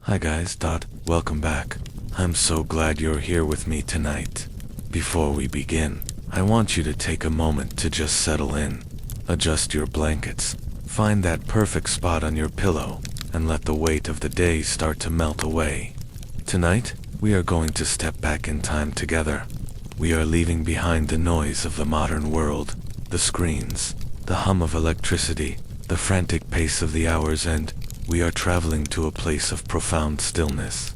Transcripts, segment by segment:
Hi guys, welcome back. I'm so glad you're here with me tonight. Before we begin, I want you to take a moment to just settle in. Adjust your blankets, find that perfect spot on your pillow, and let the weight of the day start to melt away. Tonight, we are going to step back in time together. We are leaving behind the noise of the modern world, the screens, the hum of electricity, the frantic pace of the hours, and we are traveling to a place of profound stillness.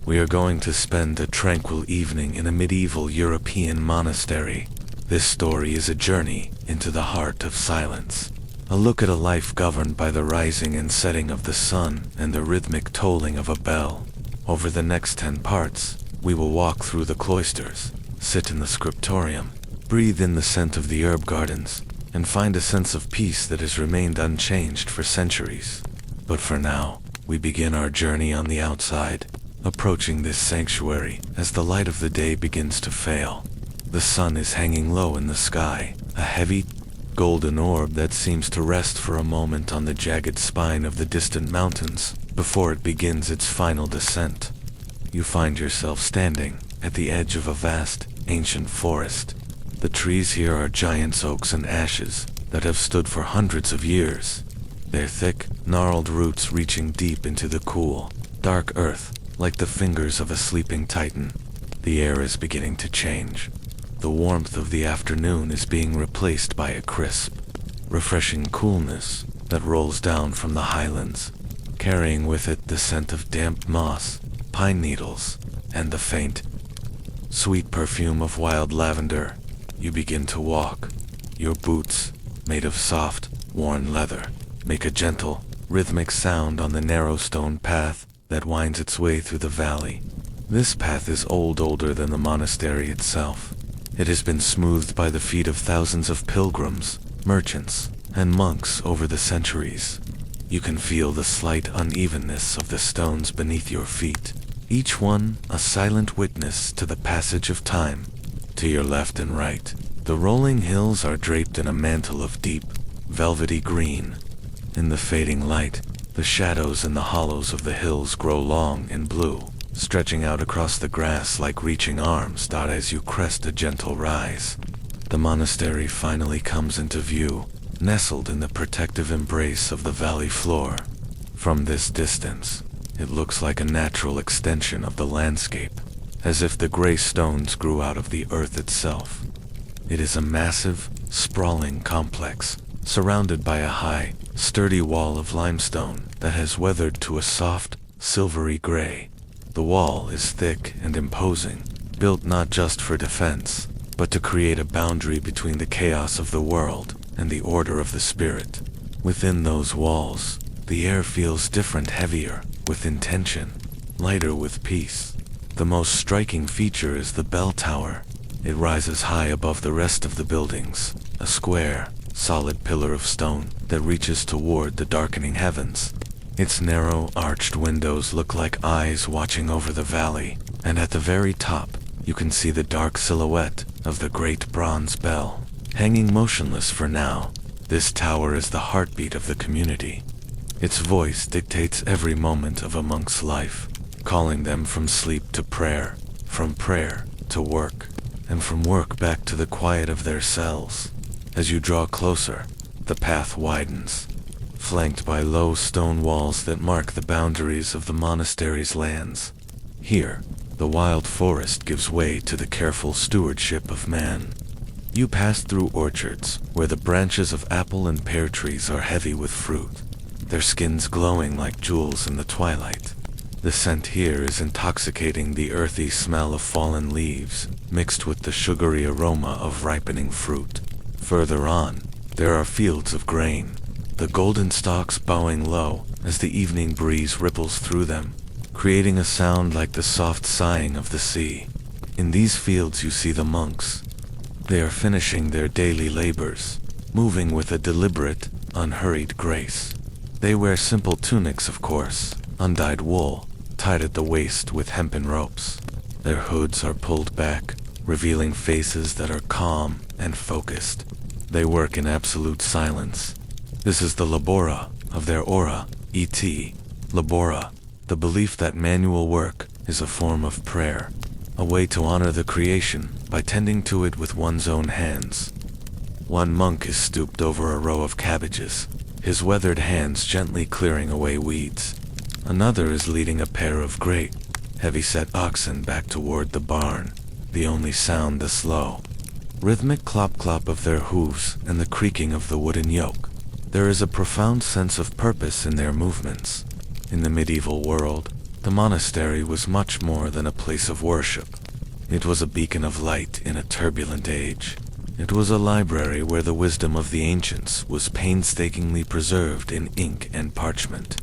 We are going to spend a tranquil evening in a medieval European monastery. This story is a journey into the heart of silence. A look at a life governed by the rising and setting of the sun and the rhythmic tolling of a bell. Over the next 10 parts, we will walk through the cloisters, sit in the scriptorium, breathe in the scent of the herb gardens, and find a sense of peace that has remained unchanged for centuries. But for now, we begin our journey on the outside, approaching this sanctuary as the light of the day begins to fail. The sun is hanging low in the sky, a heavy, golden orb that seems to rest for a moment on the jagged spine of the distant mountains before it begins its final descent. You find yourself standing at the edge of a vast, ancient forest. The trees here are giant oaks and ashes that have stood for hundreds of years, their thick, gnarled roots reaching deep into the cool, dark earth like the fingers of a sleeping titan. The air is beginning to change. The warmth of the afternoon is being replaced by a crisp, refreshing coolness that rolls down from the highlands, carrying with it the scent of damp moss, pine needles, and the faint, sweet perfume of wild lavender. You begin to walk. Your boots, made of soft, worn leather, make a gentle, rhythmic sound on the narrow stone path that winds its way through the valley. This path is older than the monastery itself. It has been smoothed by the feet of thousands of pilgrims, merchants, and monks over the centuries. You can feel the slight unevenness of the stones beneath your feet, each one a silent witness to the passage of time. To your left and right, the rolling hills are draped in a mantle of deep, velvety green. In the fading light, the shadows in the hollows of the hills grow long and blue, stretching out across the grass like reaching arms. As you crest a gentle rise, the monastery finally comes into view, nestled in the protective embrace of the valley floor. From this distance, it looks like a natural extension of the landscape, as if the gray stones grew out of the earth itself. It is a massive, sprawling complex, surrounded by a high, sturdy wall of limestone that has weathered to a soft, silvery gray. The wall is thick and imposing, built not just for defense, but to create a boundary between the chaos of the world and the order of the spirit. Within those walls, the air feels different, heavier with intention, lighter with peace. The most striking feature is the bell tower. It rises high above the rest of the buildings, a square, solid pillar of stone that reaches toward the darkening heavens. Its narrow, arched windows look like eyes watching over the valley, and at the very top, you can see the dark silhouette of the great bronze bell. Hanging motionless for now, this tower is the heartbeat of the community. Its voice dictates every moment of a monk's life, calling them from sleep to prayer, from prayer to work, and from work back to the quiet of their cells. As you draw closer, the path widens, flanked by low stone walls that mark the boundaries of the monastery's lands. Here, the wild forest gives way to the careful stewardship of man. You pass through orchards where the branches of apple and pear trees are heavy with fruit, their skins glowing like jewels in the twilight. The scent here is intoxicating, the earthy smell of fallen leaves, mixed with the sugary aroma of ripening fruit. Further on, there are fields of grain, the golden stalks bowing low as the evening breeze ripples through them, creating a sound like the soft sighing of the sea. In these fields you see the monks. They are finishing their daily labors, moving with a deliberate, unhurried grace. They wear simple tunics, of course, undyed wool, tied at the waist with hempen ropes. Their hoods are pulled back, revealing faces that are calm and focused. They work in absolute silence. This is the labora of their aura, labora, the belief that manual work is a form of prayer, a way to honor the creation by tending to it with one's own hands. One monk is stooped over a row of cabbages, his weathered hands gently clearing away weeds. Another is leading a pair of great, heavy-set oxen back toward the barn, the only sound the slow, rhythmic clop-clop of their hooves and the creaking of the wooden yoke. There is a profound sense of purpose in their movements. In the medieval world, the monastery was much more than a place of worship. It was a beacon of light in a turbulent age. It was a library where the wisdom of the ancients was painstakingly preserved in ink and parchment.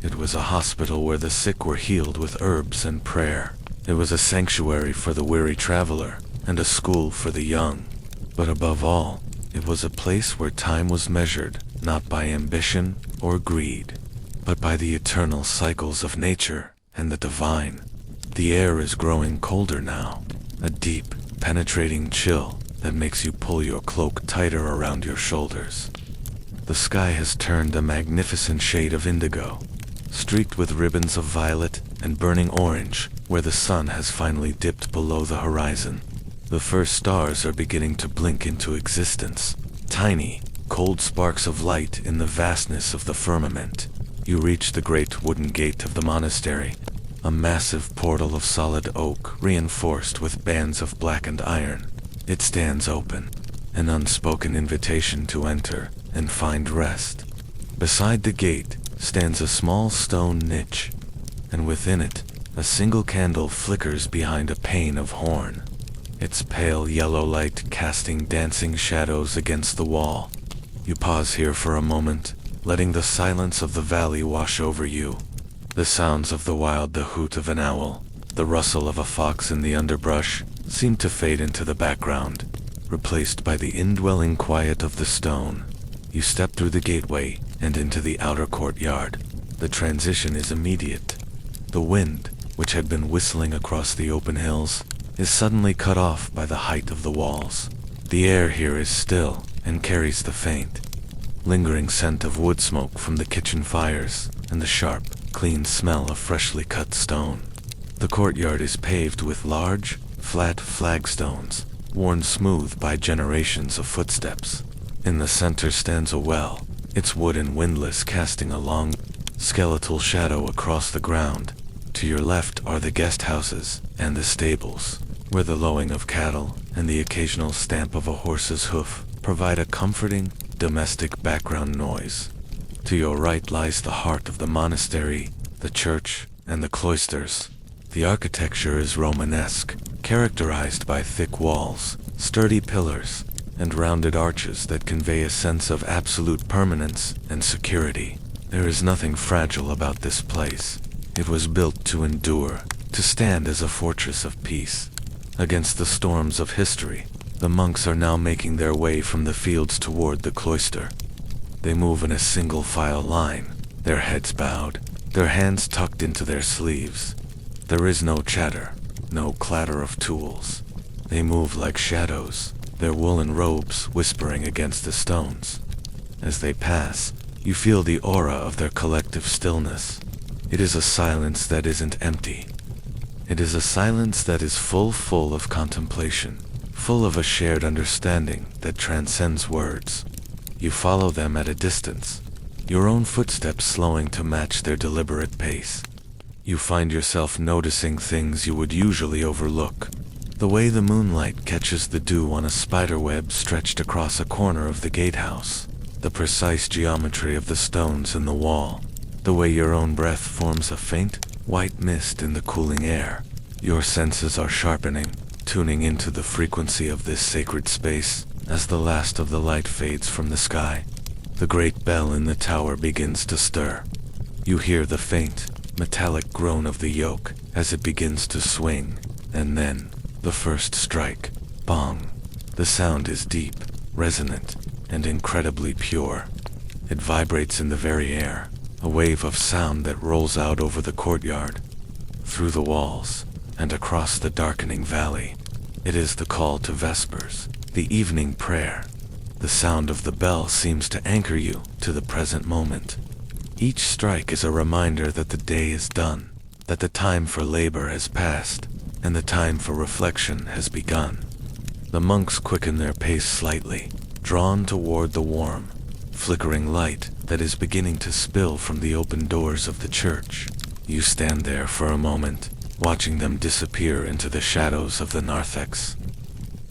It was a hospital where the sick were healed with herbs and prayer. It was a sanctuary for the weary traveler and a school for the young. But above all, it was a place where time was measured not by ambition or greed, but by the eternal cycles of nature and the divine. The air is growing colder now, a deep, penetrating chill that makes you pull your cloak tighter around your shoulders. The sky has turned a magnificent shade of indigo, streaked with ribbons of violet and burning orange where the sun has finally dipped below the horizon. The first stars are beginning to blink into existence, tiny, cold sparks of light in the vastness of the firmament. You reach the great wooden gate of the monastery, a massive portal of solid oak reinforced with bands of blackened iron. It stands open, an unspoken invitation to enter and find rest. Beside the gate stands a small stone niche, and within it, a single candle flickers behind a pane of horn, its pale yellow light casting dancing shadows against the wall. You pause here for a moment, letting the silence of the valley wash over you. The sounds of the wild, the hoot of an owl, the rustle of a fox in the underbrush, seem to fade into the background, replaced by the indwelling quiet of the stone. You step through the gateway and into the outer courtyard. The transition is immediate. The wind, which had been whistling across the open hills, is suddenly cut off by the height of the walls. The air here is still and carries the faint, lingering scent of wood smoke from the kitchen fires and the sharp, clean smell of freshly cut stone. The courtyard is paved with large, flat flagstones, worn smooth by generations of footsteps. In the center stands a well, its wooden windlass casting a long, skeletal shadow across the ground. To your left are the guest houses and the stables, where the lowing of cattle and the occasional stamp of a horse's hoof provide a comforting, domestic background noise. To your right lies the heart of the monastery, the church, and the cloisters. The architecture is Romanesque, characterized by thick walls, sturdy pillars, and rounded arches that convey a sense of absolute permanence and security. There is nothing fragile about this place. It was built to endure, to stand as a fortress of peace. Against the storms of history, the monks are now making their way from the fields toward the cloister. They move in a single file line, their heads bowed, their hands tucked into their sleeves. There is no chatter, no clatter of tools. They move like shadows, their woolen robes whispering against the stones. As they pass, you feel the aura of their collective stillness. It is a silence that isn't empty. It is a silence that is full of contemplation, full of a shared understanding that transcends words. You follow them at a distance, your own footsteps slowing to match their deliberate pace. You find yourself noticing things you would usually overlook. The way the moonlight catches the dew on a spiderweb stretched across a corner of the gatehouse, the precise geometry of the stones in the wall, the way your own breath forms a faint, white mist in the cooling air. Your senses are sharpening, tuning into the frequency of this sacred space. As the last of the light fades from the sky, the great bell in the tower begins to stir. You hear the faint, metallic groan of the yoke as it begins to swing, and then, the first strike, bong. The sound is deep, resonant, and incredibly pure. It vibrates in the very air, a wave of sound that rolls out over the courtyard, through the walls, and across the darkening valley. It is the call to Vespers, the evening prayer. The sound of the bell seems to anchor you to the present moment. Each strike is a reminder that the day is done, that the time for labor has passed, and the time for reflection has begun. The monks quicken their pace slightly, drawn toward the warm, flickering light that is beginning to spill from the open doors of the church. You stand there for a moment, watching them disappear into the shadows of the narthex.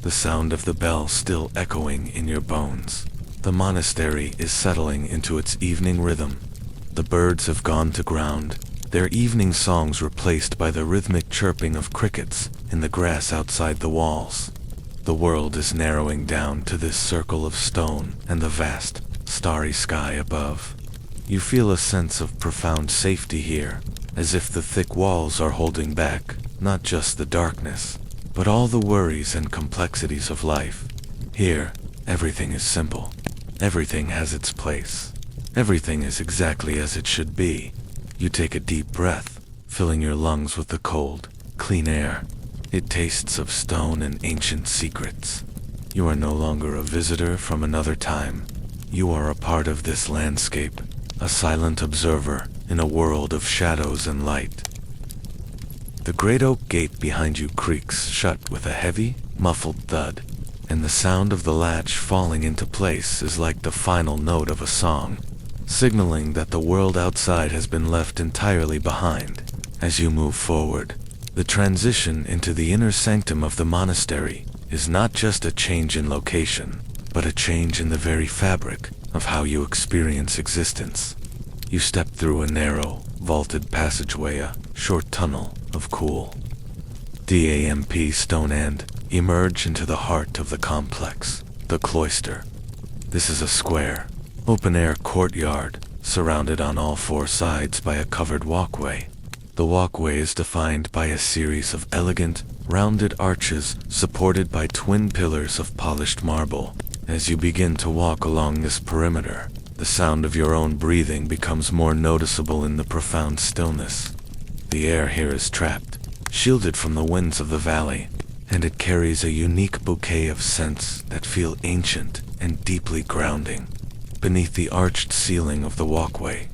The sound of the bell still echoing in your bones. The monastery is settling into its evening rhythm. The birds have gone to ground, their evening songs replaced by the rhythmic chirping of crickets in the grass outside the walls. The world is narrowing down to this circle of stone and the vast, starry sky above. You feel a sense of profound safety here, as if the thick walls are holding back not just the darkness, but all the worries and complexities of life. Here, everything is simple. Everything has its place. Everything is exactly as it should be. You take a deep breath, filling your lungs with the cold, clean air. It tastes of stone and ancient secrets. You are no longer a visitor from another time. You are a part of this landscape, a silent observer in a world of shadows and light. The great oak gate behind you creaks shut with a heavy, muffled thud, and the sound of the latch falling into place is like the final note of a song, signaling that the world outside has been left entirely behind. As you move forward, the transition into the inner sanctum of the monastery is not just a change in location, but a change in the very fabric of how you experience existence. You step through a narrow, vaulted passageway, a short tunnel of cool, damp stone and emerge into the heart of the complex, the cloister. This is a square, open-air courtyard, surrounded on all four sides by a covered walkway. The walkway is defined by a series of elegant, rounded arches supported by twin pillars of polished marble. As you begin to walk along this perimeter, the sound of your own breathing becomes more noticeable in the profound stillness. The air here is trapped, shielded from the winds of the valley, and it carries a unique bouquet of scents that feel ancient and deeply grounding. Beneath the arched ceiling of the walkway,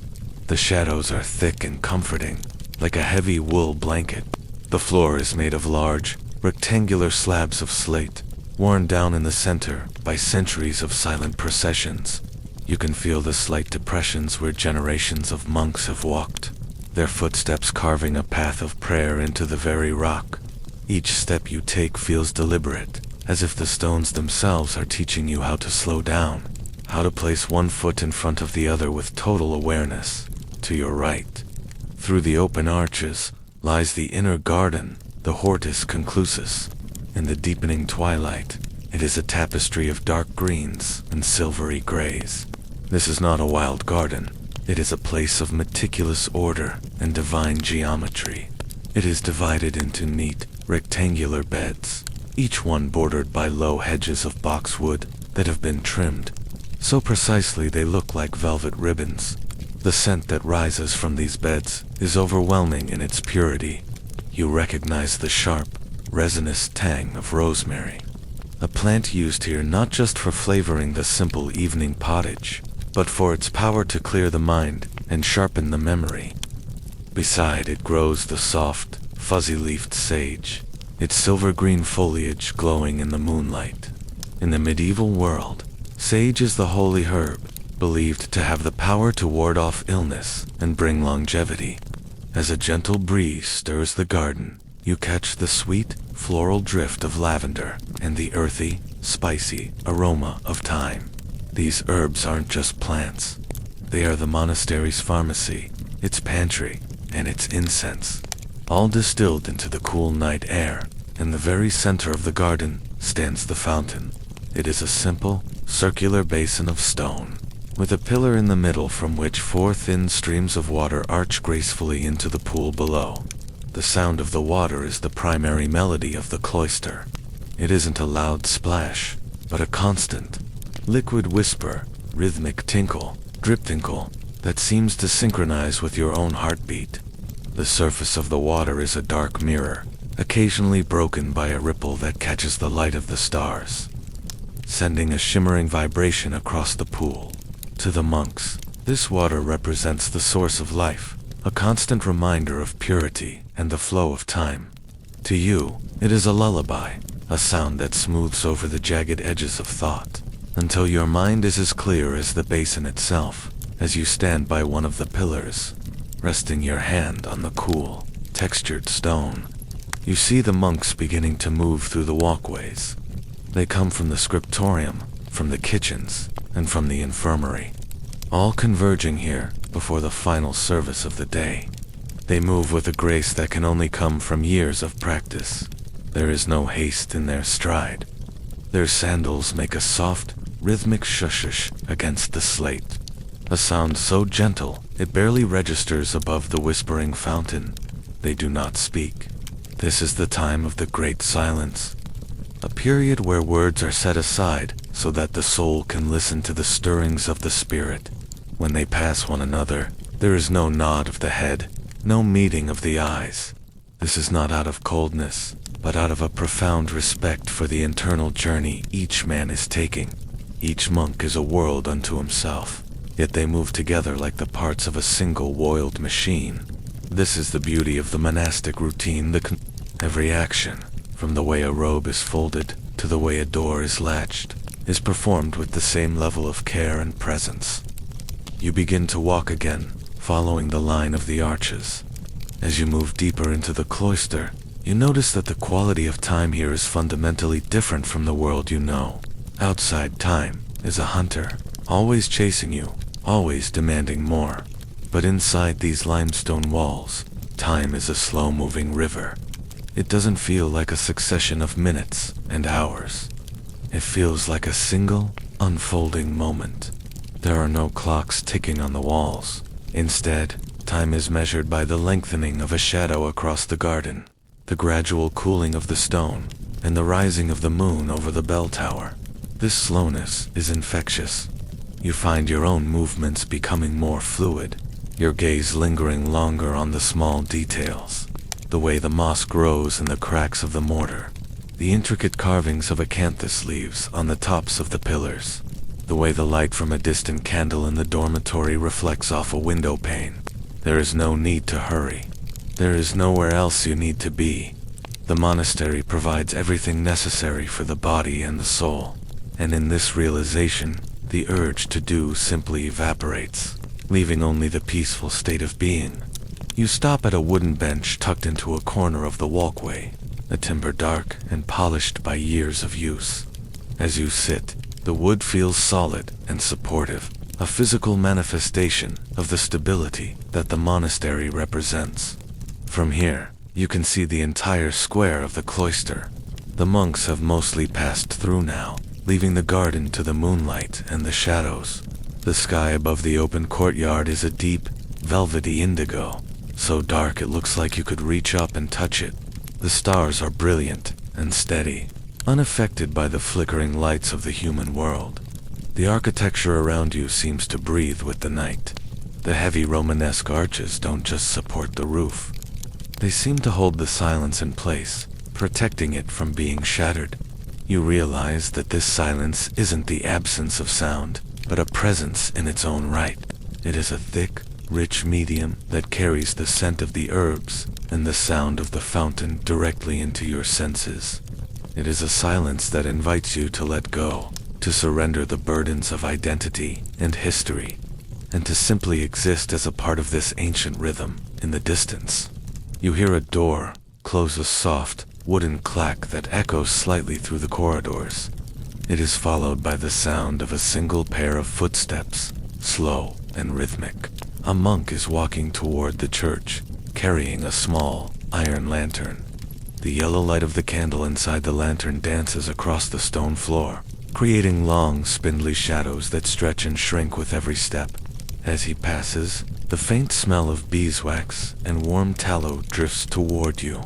the shadows are thick and comforting, like a heavy wool blanket. The floor is made of large, rectangular slabs of slate, worn down in the center by centuries of silent processions. You can feel the slight depressions where generations of monks have walked, their footsteps carving a path of prayer into the very rock. Each step you take feels deliberate, as if the stones themselves are teaching you how to slow down, how to place one foot in front of the other with total awareness. To your right, through the open arches, lies the inner garden, the hortus conclusus. In the deepening twilight, it is a tapestry of dark greens and silvery grays. This is not a wild garden. It is a place of meticulous order and divine geometry. It is divided into neat, rectangular beds, each one bordered by low hedges of boxwood that have been trimmed so precisely they look like velvet ribbons. The scent that rises from these beds is overwhelming in its purity. You recognize the sharp, resinous tang of rosemary, a plant used here not just for flavoring the simple evening pottage, but for its power to clear the mind and sharpen the memory. Beside it grows the soft, fuzzy-leafed sage, its silver-green foliage glowing in the moonlight. In the medieval world, sage is the holy herb, believed to have the power to ward off illness and bring longevity. As a gentle breeze stirs the garden, you catch the sweet, floral drift of lavender and the earthy, spicy aroma of thyme. These herbs aren't just plants. They are the monastery's pharmacy, its pantry, and its incense, all distilled into the cool night air. In the very center of the garden stands the fountain. It is a simple, circular basin of stone, with a pillar in the middle from which four thin streams of water arch gracefully into the pool below. The sound of the water is the primary melody of the cloister. It isn't a loud splash, but a constant, liquid whisper, rhythmic tinkle, drip-tinkle, that seems to synchronize with your own heartbeat. The surface of the water is a dark mirror, occasionally broken by a ripple that catches the light of the stars, sending a shimmering vibration across the pool. To the monks, This water represents the source of life, a constant reminder of purity and the flow of time. To you, it is a lullaby, a sound that smooths over the jagged edges of thought, until your mind is as clear as the basin itself, as you stand by one of the pillars, resting your hand on the cool, textured stone. You see the monks beginning to move through the walkways. They come from the scriptorium, from the kitchens, and from the infirmary, all converging here before the final service of the day. They move with a grace that can only come from years of practice. There is no haste in their stride. Their sandals make a soft, rhythmic shush against the slate, a sound so gentle it barely registers above the whispering fountain. They do not speak. This is the time of the great silence, a period where words are set aside so that the soul can listen to the stirrings of the spirit. When they pass one another, there is no nod of the head, no meeting of the eyes. This is not out of coldness, but out of a profound respect for the internal journey each man is taking. Each monk is a world unto himself, yet they move together like the parts of a single oiled machine. This is the beauty of the monastic routine. Every action, from the way a robe is folded to the way a door is latched, is performed with the same level of care and presence. You begin to walk again, following the line of the arches. As you move deeper into the cloister, you notice that the quality of time here is fundamentally different from the world you know. Outside, time is a hunter, always chasing you, always demanding more. But inside these limestone walls, time is a slow-moving river. It doesn't feel like a succession of minutes and hours. It feels like a single, unfolding moment. There are no clocks ticking on the walls. Instead, time is measured by the lengthening of a shadow across the garden, the gradual cooling of the stone, and the rising of the moon over the bell tower. This slowness is infectious. You find your own movements becoming more fluid, your gaze lingering longer on the small details, the way the moss grows in the cracks of the mortar, the intricate carvings of acanthus leaves on the tops of the pillars, the way the light from a distant candle in the dormitory reflects off a window pane. There is no need to hurry. There is nowhere else you need to be. The monastery provides everything necessary for the body and the soul, and in this realization, the urge to do simply evaporates, leaving only the peaceful state of being. You stop at a wooden bench tucked into a corner of the walkway, the timber dark and polished by years of use. As you sit, the wood feels solid and supportive, a physical manifestation of the stability that the monastery represents. From here, you can see the entire square of the cloister. The monks have mostly passed through now, leaving the garden to the moonlight and the shadows. The sky above the open courtyard is a deep, velvety indigo, so dark it looks like you could reach up and touch it. The stars are brilliant and steady, unaffected by the flickering lights of the human world. The architecture around you seems to breathe with the night. The heavy Romanesque arches don't just support the roof. They seem to hold the silence in place, protecting it from being shattered. You realize that this silence isn't the absence of sound, but a presence in its own right. It is a thick, rich medium that carries the scent of the herbs and the sound of the fountain directly into your senses. It is a silence that invites you to let go, to surrender the burdens of identity and history, and to simply exist as a part of this ancient rhythm. In the distance, you hear a door close, a soft, wooden clack that echoes slightly through the corridors. It is followed by the sound of a single pair of footsteps, slow and rhythmic. A monk is walking toward the church, carrying a small, iron lantern. The yellow light of the candle inside the lantern dances across the stone floor, creating long, spindly shadows that stretch and shrink with every step. As he passes, the faint smell of beeswax and warm tallow drifts toward you,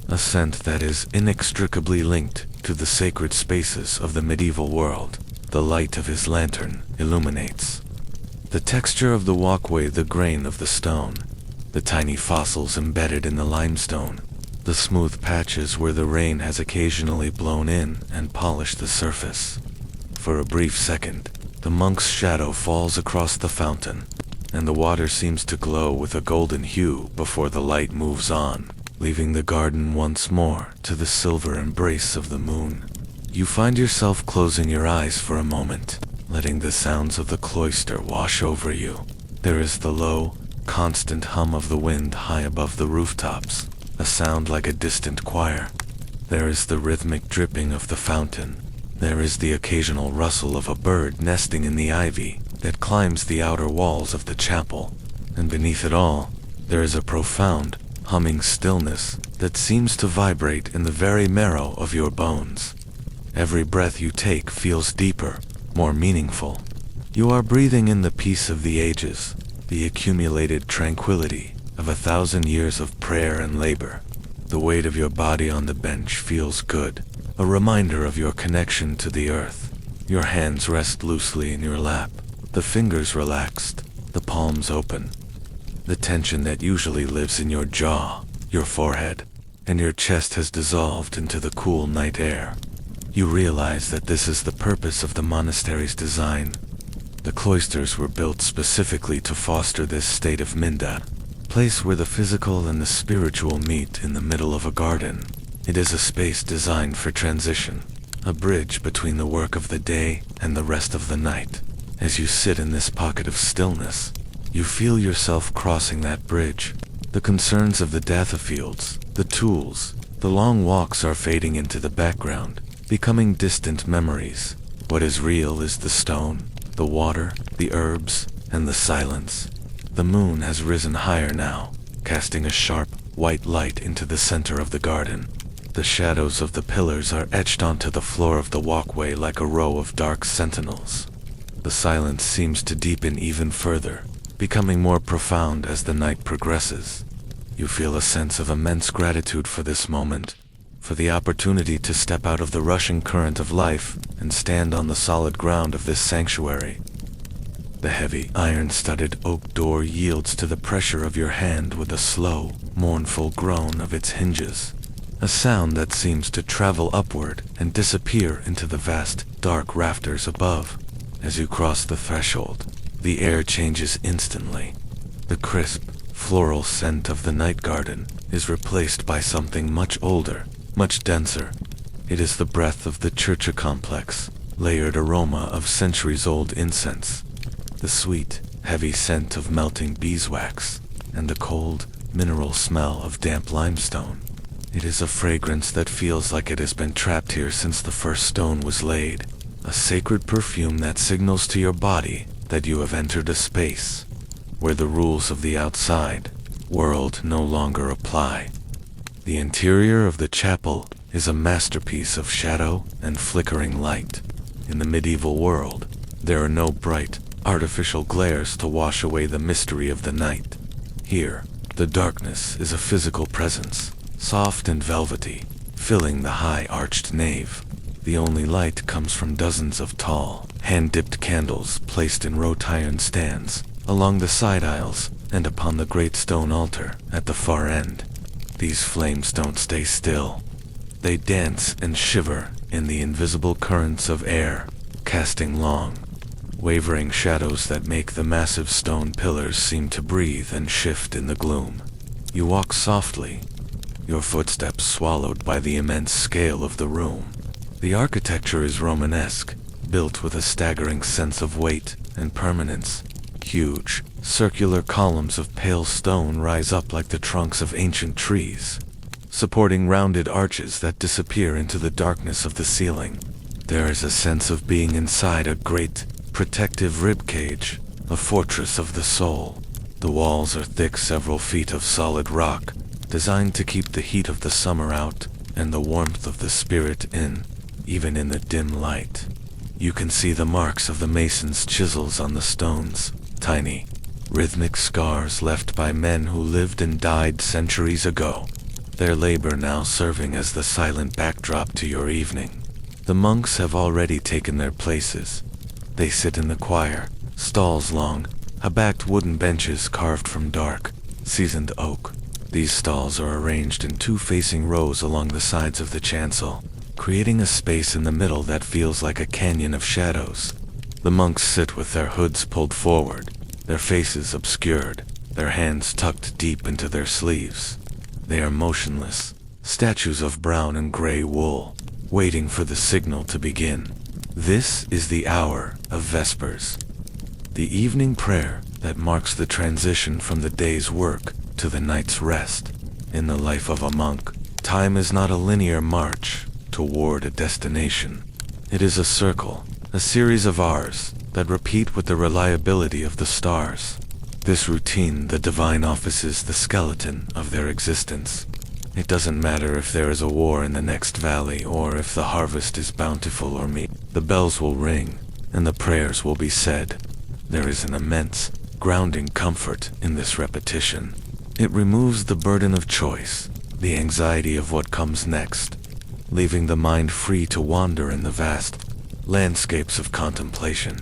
a scent that is inextricably linked to the sacred spaces of the medieval world. The light of his lantern illuminates the texture of the walkway, the grain of the stone, the tiny fossils embedded in the limestone, the smooth patches where the rain has occasionally blown in and polished the surface. For a brief second, the monk's shadow falls across the fountain, and the water seems to glow with a golden hue before the light moves on, leaving the garden once more to the silver embrace of the moon. You find yourself closing your eyes for a moment, letting the sounds of the cloister wash over you. There is the low, constant hum of the wind high above the rooftops, a sound like a distant choir. There is the rhythmic dripping of the fountain. There is the occasional rustle of a bird nesting in the ivy that climbs the outer walls of the chapel. And beneath it all, there is a profound, humming stillness that seems to vibrate in the very marrow of your bones. Every breath you take feels deeper, more meaningful. You are breathing in the peace of the ages, the accumulated tranquility of 1,000 years of prayer and labor. The weight of your body on the bench feels good, a reminder of your connection to the earth. Your hands rest loosely in your lap, the fingers relaxed, the palms open. The tension that usually lives in your jaw, your forehead, and your chest has dissolved into the cool night air. You realize that this is the purpose of the monastery's design. The cloisters were built specifically to foster this state of minda, place where the physical and the spiritual meet in the middle of a garden. It is a space designed for transition, a bridge between the work of the day and the rest of the night. As you sit in this pocket of stillness, you feel yourself crossing that bridge. The concerns of the Dathafields, the tools, the long walks are fading into the background, becoming distant memories. What is real is the stone, the water, the herbs, and the silence. The moon has risen higher now, casting a sharp, white light into the center of the garden. The shadows of the pillars are etched onto the floor of the walkway like a row of dark sentinels. The silence seems to deepen even further, becoming more profound as the night progresses. You feel a sense of immense gratitude for this moment, for the opportunity to step out of the rushing current of life and stand on the solid ground of this sanctuary. The heavy, iron-studded oak door yields to the pressure of your hand with a slow, mournful groan of its hinges, a sound that seems to travel upward and disappear into the vast, dark rafters above. As you cross the threshold, the air changes instantly. The crisp, floral scent of the night garden is replaced by something much older, much denser. It is the breath of the church complex, layered aroma of centuries-old incense, the sweet, heavy scent of melting beeswax, and the cold, mineral smell of damp limestone. It is a fragrance that feels like it has been trapped here since the first stone was laid, a sacred perfume that signals to your body that you have entered a space where the rules of the outside world no longer apply. The interior of the chapel is a masterpiece of shadow and flickering light. In the medieval world, there are no bright, artificial glares to wash away the mystery of the night. Here, the darkness is a physical presence, soft and velvety, filling the high arched nave. The only light comes from dozens of tall, hand-dipped candles placed in wrought iron stands along the side aisles and upon the great stone altar at the far end. These flames don't stay still. They dance and shiver in the invisible currents of air, casting long, wavering shadows that make the massive stone pillars seem to breathe and shift in the gloom. You walk softly, your footsteps swallowed by the immense scale of the room. The architecture is Romanesque, built with a staggering sense of weight and permanence. Huge, circular columns of pale stone rise up like the trunks of ancient trees, supporting rounded arches that disappear into the darkness of the ceiling. There is a sense of being inside a great, protective ribcage, a fortress of the soul. The walls are thick several feet of solid rock, designed to keep the heat of the summer out and the warmth of the spirit in, even in the dim light. You can see the marks of the mason's chisels on the stones, tiny, rhythmic scars left by men who lived and died centuries ago, their labor now serving as the silent backdrop to your evening. The monks have already taken their places. They sit in the choir, stalls long, backed wooden benches carved from dark, seasoned oak. These stalls are arranged in two facing rows along the sides of the chancel, creating a space in the middle that feels like a canyon of shadows. The monks sit with their hoods pulled forward, their faces obscured, their hands tucked deep into their sleeves. They are motionless, statues of brown and gray wool, waiting for the signal to begin. This is the hour of Vespers, the evening prayer that marks the transition from the day's work to the night's rest. In the life of a monk, time is not a linear march toward a destination. It is a circle, a series of hours that repeat with the reliability of the stars. This routine, the divine office, is the skeleton of their existence. It doesn't matter if there is a war in the next valley or if the harvest is bountiful or meat. The bells will ring and the prayers will be said. There is an immense, grounding comfort in this repetition. It removes the burden of choice, the anxiety of what comes next, leaving the mind free to wander in the vast landscapes of contemplation.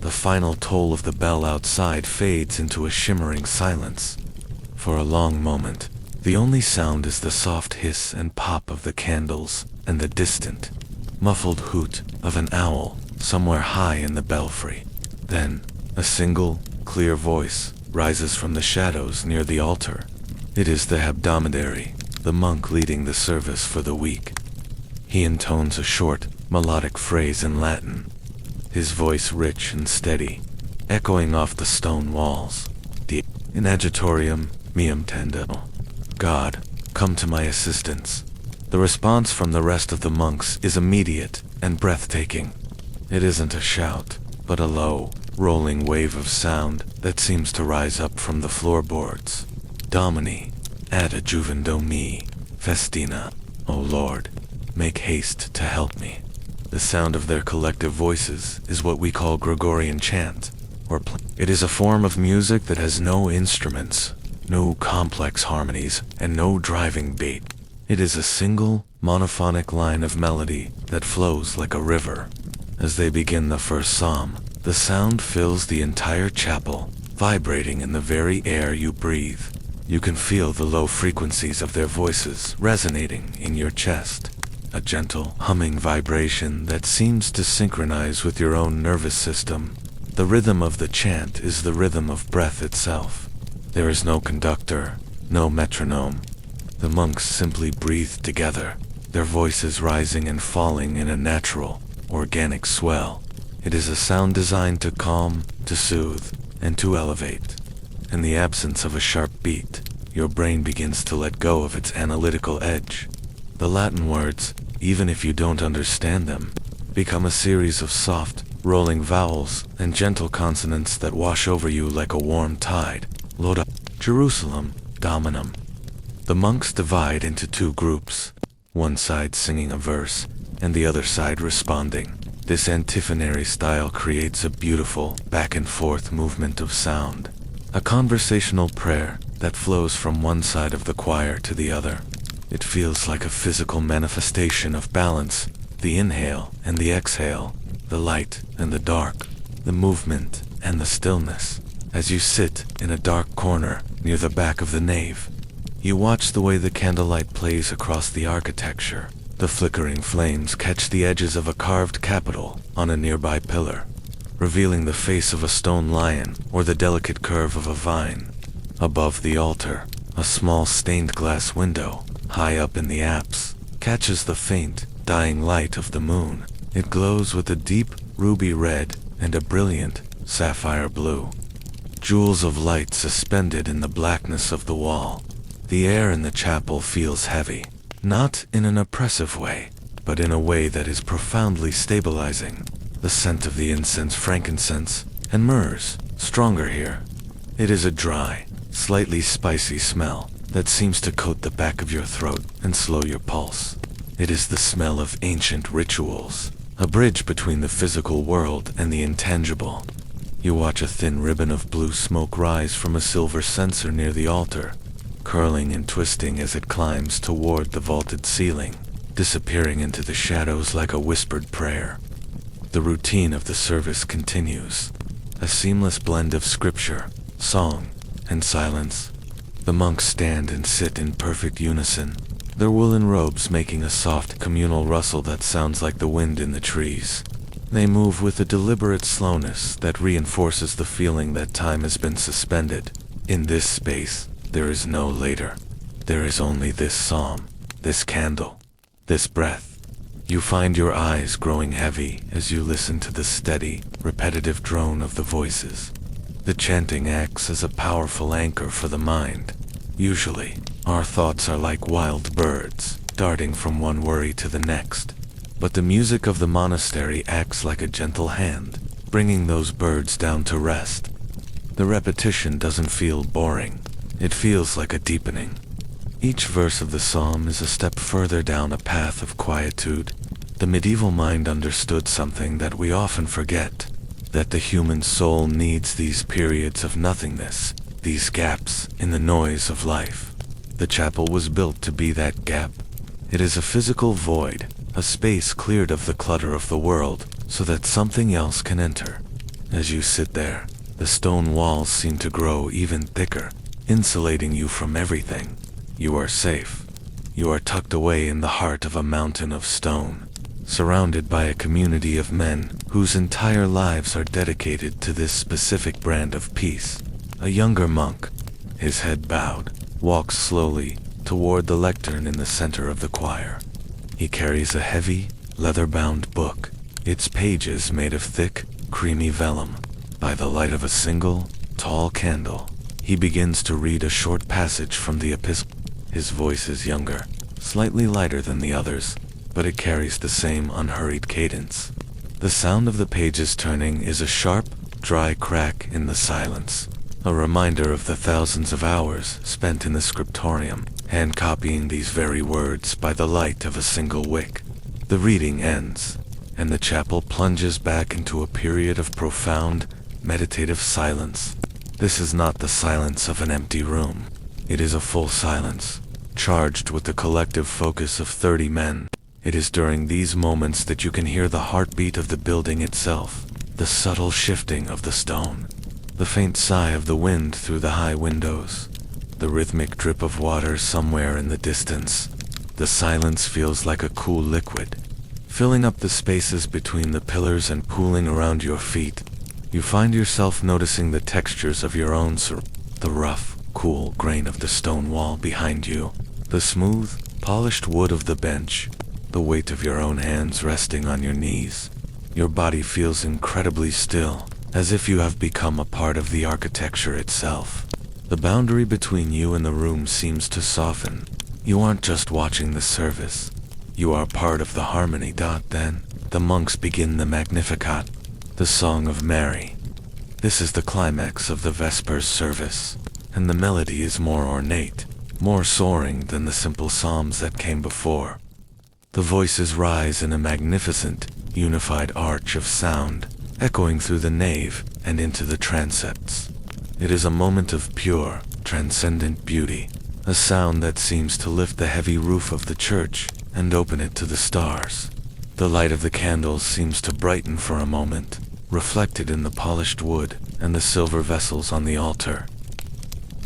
The final toll of the bell outside fades into a shimmering silence. For a long moment, the only sound is the soft hiss and pop of the candles and the distant, muffled hoot of an owl somewhere high in the belfry. Then, a single, clear voice rises from the shadows near the altar. It is the hebdomadary, the monk leading the service for the week. He intones a short, melodic phrase in Latin, his voice rich and steady, echoing off the stone walls. In agitorium meum tendo. God, come to my assistance. The response from the rest of the monks is immediate and breathtaking. It isn't a shout, but a low, rolling wave of sound that seems to rise up from the floorboards. Domini, ad adjuvando me, festina. O Lord, make haste to help me. The sound of their collective voices is what we call Gregorian chant, or it is a form of music that has no instruments, no complex harmonies, and no driving beat. It is a single, monophonic line of melody that flows like a river. As they begin the first psalm, the sound fills the entire chapel, vibrating in the very air you breathe. You can feel the low frequencies of their voices resonating in your chest, a gentle, humming vibration that seems to synchronize with your own nervous system. The rhythm of the chant is the rhythm of breath itself. There is no conductor, no metronome. The monks simply breathe together, their voices rising and falling in a natural, organic swell. It is a sound designed to calm, to soothe, and to elevate. In the absence of a sharp beat, your brain begins to let go of its analytical edge. The Latin words, even if you don't understand them, become a series of soft, rolling vowels and gentle consonants that wash over you like a warm tide. Loda, Jerusalem, Dominum. The monks divide into two groups, one side singing a verse, and the other side responding. This antiphonary style creates a beautiful, back-and-forth movement of sound, a conversational prayer that flows from one side of the choir to the other. It feels like a physical manifestation of balance, the inhale and the exhale, the light and the dark, the movement and the stillness. As you sit in a dark corner near the back of the nave, you watch the way the candlelight plays across the architecture. The flickering flames catch the edges of a carved capital on a nearby pillar, revealing the face of a stone lion or the delicate curve of a vine. Above the altar, a small stained glass window, high up in the apse, catches the faint, dying light of the moon. It glows with a deep ruby red and a brilliant sapphire blue. Jewels of light suspended in the blackness of the wall. The air in the chapel feels heavy, not in an oppressive way, but in a way that is profoundly stabilizing. The scent of the incense, frankincense, and myrrhs, stronger here. It is a dry, slightly spicy smell that seems to coat the back of your throat and slow your pulse. It is the smell of ancient rituals, a bridge between the physical world and the intangible. You watch a thin ribbon of blue smoke rise from a silver censer near the altar, curling and twisting as it climbs toward the vaulted ceiling, disappearing into the shadows like a whispered prayer. The routine of the service continues, a seamless blend of scripture, song, and silence. The monks stand and sit in perfect unison, their woolen robes making a soft communal rustle that sounds like the wind in the trees. They move with a deliberate slowness that reinforces the feeling that time has been suspended. In this space, there is no later. There is only this psalm, this candle, this breath. You find your eyes growing heavy as you listen to the steady, repetitive drone of the voices. The chanting acts as a powerful anchor for the mind. Usually, our thoughts are like wild birds, darting from one worry to the next. But the music of the monastery acts like a gentle hand, bringing those birds down to rest. The repetition doesn't feel boring. It feels like a deepening. Each verse of the psalm is a step further down a path of quietude. The medieval mind understood something that we often forget, that the human soul needs these periods of nothingness, these gaps in the noise of life. The chapel was built to be that gap. It is a physical void, a space cleared of the clutter of the world, so that something else can enter. As you sit there, the stone walls seem to grow even thicker, insulating you from everything. You are safe. You are tucked away in the heart of a mountain of stone, surrounded by a community of men whose entire lives are dedicated to this specific brand of peace. A younger monk, his head bowed, walks slowly toward the lectern in the center of the choir. He carries a heavy, leather-bound book, its pages made of thick, creamy vellum. By the light of a single, tall candle, he begins to read a short passage from the epistle. His voice is younger, slightly lighter than the others, but it carries the same unhurried cadence. The sound of the pages turning is a sharp, dry crack in the silence, a reminder of the thousands of hours spent in the scriptorium, hand-copying these very words by the light of a single wick. The reading ends, and the chapel plunges back into a period of profound, meditative silence. This is not the silence of an empty room. It is a full silence, charged with the collective focus of 30 men. It is during these moments that you can hear the heartbeat of the building itself, the subtle shifting of the stone, the faint sigh of the wind through the high windows, the rhythmic drip of water somewhere in the distance. The silence feels like a cool liquid, filling up the spaces between the pillars and pooling around your feet. You find yourself noticing the textures of your own the rough, cool grain of the stone wall behind you, the smooth, polished wood of the bench, the weight of your own hands resting on your knees. Your body feels incredibly still, as if you have become a part of the architecture itself. The boundary between you and the room seems to soften. You aren't just watching the service. You are part of the harmony. Then, the monks begin the Magnificat, the Song of Mary. This is the climax of the Vespers service, and the melody is more ornate, more soaring than the simple psalms that came before. The voices rise in a magnificent, unified arch of sound, echoing through the nave and into the transepts. It is a moment of pure, transcendent beauty, a sound that seems to lift the heavy roof of the church and open it to the stars. The light of the candles seems to brighten for a moment, reflected in the polished wood and the silver vessels on the altar.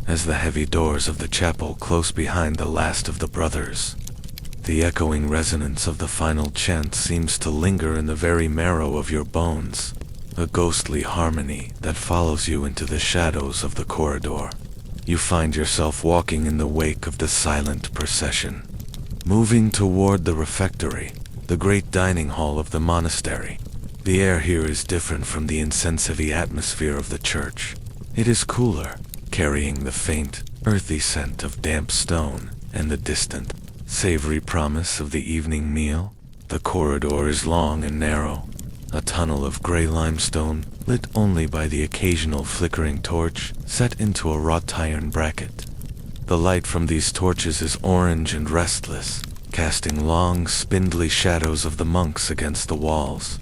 As the heavy doors of the chapel close behind the last of the brothers, the echoing resonance of the final chant seems to linger in the very marrow of your bones, a ghostly harmony that follows you into the shadows of the corridor. You find yourself walking in the wake of the silent procession, moving toward the refectory, the great dining hall of the monastery. The air here is different from the incensive atmosphere of the church. It is cooler, carrying the faint, earthy scent of damp stone and the distant, savory promise of the evening meal. The corridor is long and narrow, a tunnel of gray limestone lit only by the occasional flickering torch set into a wrought iron bracket. The light from these torches is orange and restless, casting long, spindly shadows of the monks against the walls.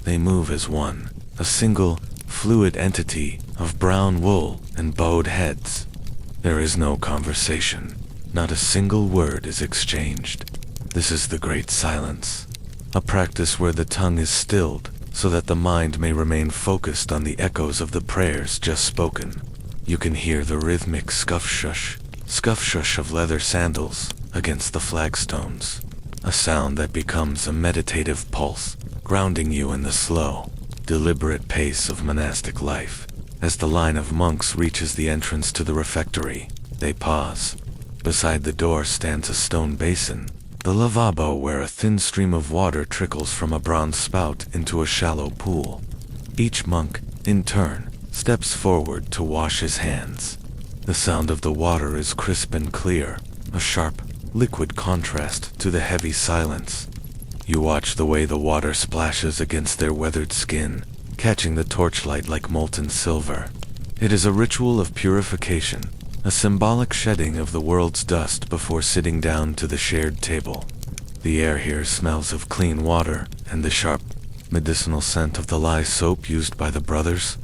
They move as one, a single, fluid entity of brown wool and bowed heads. There is no conversation. Not a single word is exchanged. This is the great silence, a practice where the tongue is stilled so that the mind may remain focused on the echoes of the prayers just spoken. You can hear the rhythmic scuff-shush of leather sandals against the flagstones, a sound that becomes a meditative pulse, grounding you in the slow, deliberate pace of monastic life. As the line of monks reaches the entrance to the refectory, they pause. Beside the door stands a stone basin, the lavabo where a thin stream of water trickles from a bronze spout into a shallow pool. Each monk, in turn, steps forward to wash his hands. The sound of the water is crisp and clear, a sharp, liquid contrast to the heavy silence. You watch the way the water splashes against their weathered skin, catching the torchlight like molten silver. It is a ritual of purification, a symbolic shedding of the world's dust before sitting down to the shared table. The air here smells of clean water and the sharp, medicinal scent of the lye soap used by the brothers.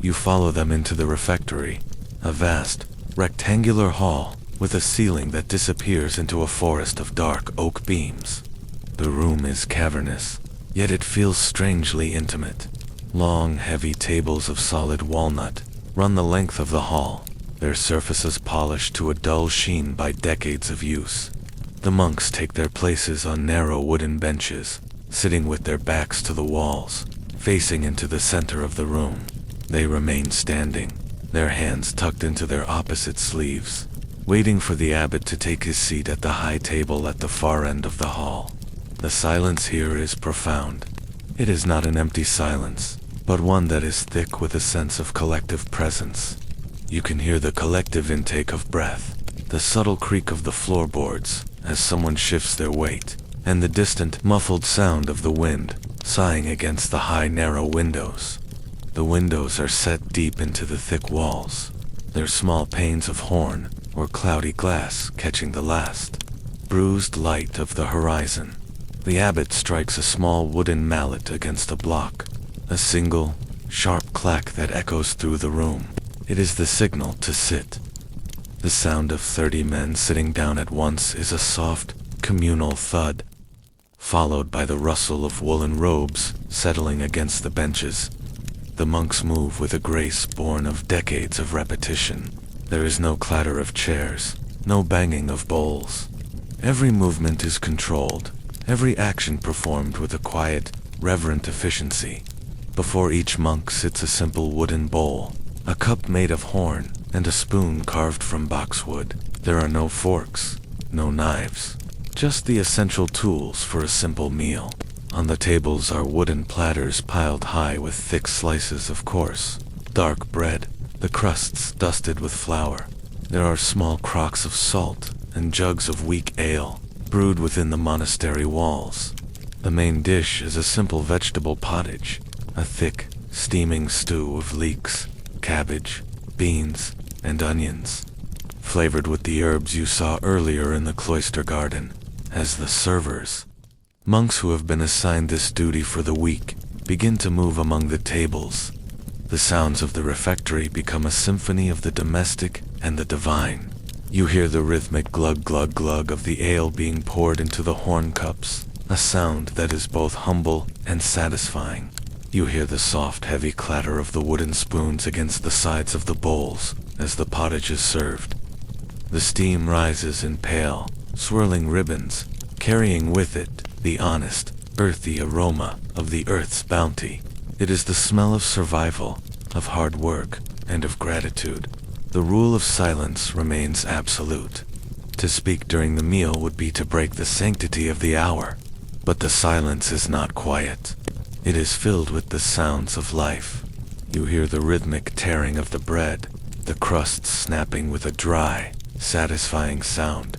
You follow them into the refectory, a vast, rectangular hall with a ceiling that disappears into a forest of dark oak beams. The room is cavernous, yet it feels strangely intimate. Long, heavy tables of solid walnut run the length of the hall, their surfaces polished to a dull sheen by decades of use. The monks take their places on narrow wooden benches, sitting with their backs to the walls, facing into the center of the room. They remain standing, their hands tucked into their opposite sleeves, waiting for the abbot to take his seat at the high table at the far end of the hall. The silence here is profound. It is not an empty silence, but one that is thick with a sense of collective presence. You can hear the collective intake of breath, the subtle creak of the floorboards as someone shifts their weight, and the distant, muffled sound of the wind sighing against the high, narrow windows. The windows are set deep into the thick walls, their small panes of horn or cloudy glass catching the last, bruised light of the horizon. The abbot strikes a small wooden mallet against a block, a single, sharp clack that echoes through the room. It is the signal to sit. The sound of 30 men sitting down at once is a soft, communal thud, followed by the rustle of woolen robes settling against the benches. The monks move with a grace born of decades of repetition. There is no clatter of chairs, no banging of bowls. Every movement is controlled, every action performed with a quiet, reverent efficiency. Before each monk sits a simple wooden bowl, a cup made of horn, and a spoon carved from boxwood. There are no forks, no knives, just the essential tools for a simple meal. On the tables are wooden platters piled high with thick slices of coarse, dark bread, the crusts dusted with flour. There are small crocks of salt and jugs of weak ale, brewed within the monastery walls. The main dish is a simple vegetable pottage, a thick, steaming stew of leeks, cabbage, beans, and onions, flavored with the herbs you saw earlier in the cloister garden. As the servers, monks who have been assigned this duty for the week, begin to move among the tables, the sounds of the refectory become a symphony of the domestic and the divine. You hear the rhythmic glug glug glug of the ale being poured into the horn cups, a sound that is both humble and satisfying. You hear the soft, heavy clatter of the wooden spoons against the sides of the bowls as the pottage is served. The steam rises in pale, swirling ribbons, carrying with it the honest, earthy aroma of the earth's bounty. It is the smell of survival, of hard work, and of gratitude. The rule of silence remains absolute. To speak during the meal would be to break the sanctity of the hour, but the silence is not quiet. It is filled with the sounds of life. You hear the rhythmic tearing of the bread, the crusts snapping with a dry, satisfying sound.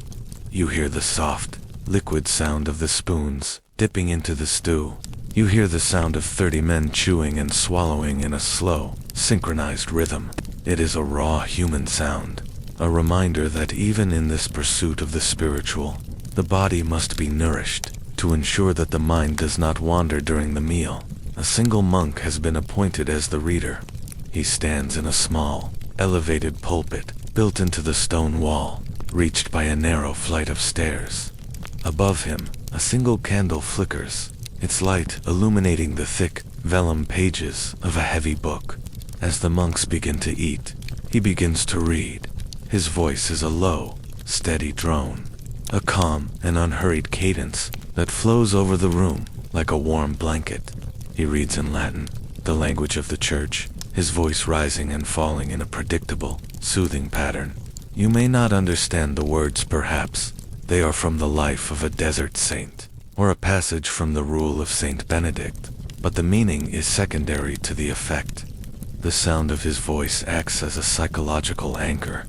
You hear the soft, liquid sound of the spoons dipping into the stew. You hear the sound of 30 men chewing and swallowing in a slow, synchronized rhythm. It is a raw human sound, a reminder that even in this pursuit of the spiritual, the body must be nourished to ensure that the mind does not wander during the meal. A single monk has been appointed as the reader. He stands in a small, elevated pulpit built into the stone wall, reached by a narrow flight of stairs. Above him, a single candle flickers, its light illuminating the thick, vellum pages of a heavy book. As the monks begin to eat, he begins to read. His voice is a low, steady drone, a calm and unhurried cadence that flows over the room like a warm blanket. He reads in Latin, the language of the church, his voice rising and falling in a predictable, soothing pattern. You may not understand the words perhaps. They are from the life of a desert saint, or a passage from the Rule of Saint Benedict, but the meaning is secondary to the effect. The sound of his voice acts as a psychological anchor,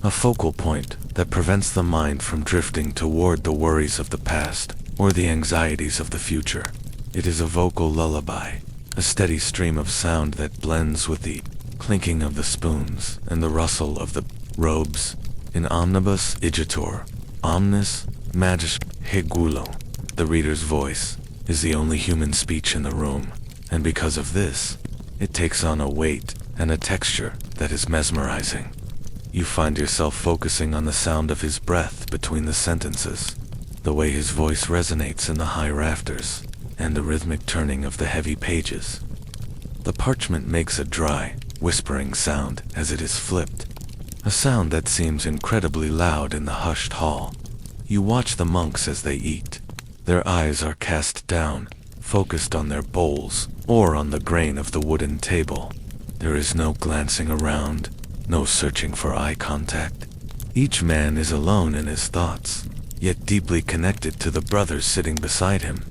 a focal point that prevents the mind from drifting toward the worries of the past or the anxieties of the future. It is a vocal lullaby, a steady stream of sound that blends with the clinking of the spoons and the rustle of the robes. In omnibus igitur, omnis magis hegulo. The reader's voice is the only human speech in the room, and because of this, it takes on a weight and a texture that is mesmerizing. You find yourself focusing on the sound of his breath between the sentences, the way his voice resonates in the high rafters, and the rhythmic turning of the heavy pages. The parchment makes a dry, whispering sound as it is flipped, a sound that seems incredibly loud in the hushed hall. You watch the monks as they eat. Their eyes are cast down, focused on their bowls or on the grain of the wooden table. There is no glancing around, no searching for eye contact. Each man is alone in his thoughts, yet deeply connected to the brothers sitting beside him.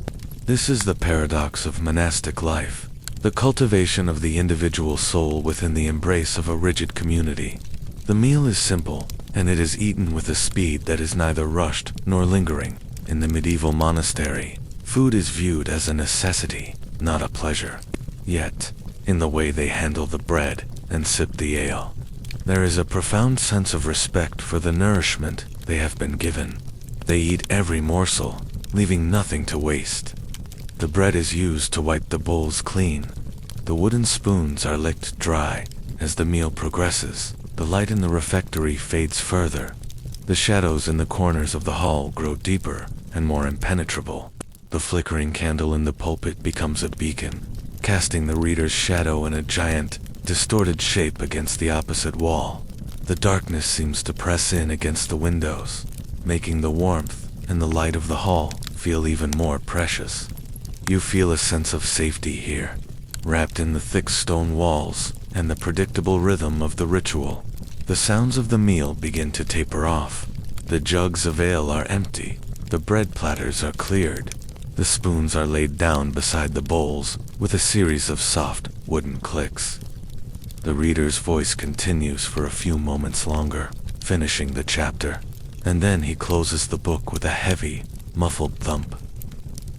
This is the paradox of monastic life, the cultivation of the individual soul within the embrace of a rigid community. The meal is simple, and it is eaten with a speed that is neither rushed nor lingering. In the medieval monastery, food is viewed as a necessity, not a pleasure. Yet, in the way they handle the bread and sip the ale, there is a profound sense of respect for the nourishment they have been given. They eat every morsel, leaving nothing to waste. The bread is used to wipe the bowls clean. The wooden spoons are licked dry. As the meal progresses, the light in the refectory fades further. The shadows in the corners of the hall grow deeper and more impenetrable. The flickering candle in the pulpit becomes a beacon, casting the reader's shadow in a giant, distorted shape against the opposite wall. The darkness seems to press in against the windows, making the warmth and the light of the hall feel even more precious. You feel a sense of safety here, wrapped in the thick stone walls and the predictable rhythm of the ritual. The sounds of the meal begin to taper off. The jugs of ale are empty. The bread platters are cleared. The spoons are laid down beside the bowls with a series of soft, wooden clicks. The reader's voice continues for a few moments longer, finishing the chapter, and then he closes the book with a heavy, muffled thump.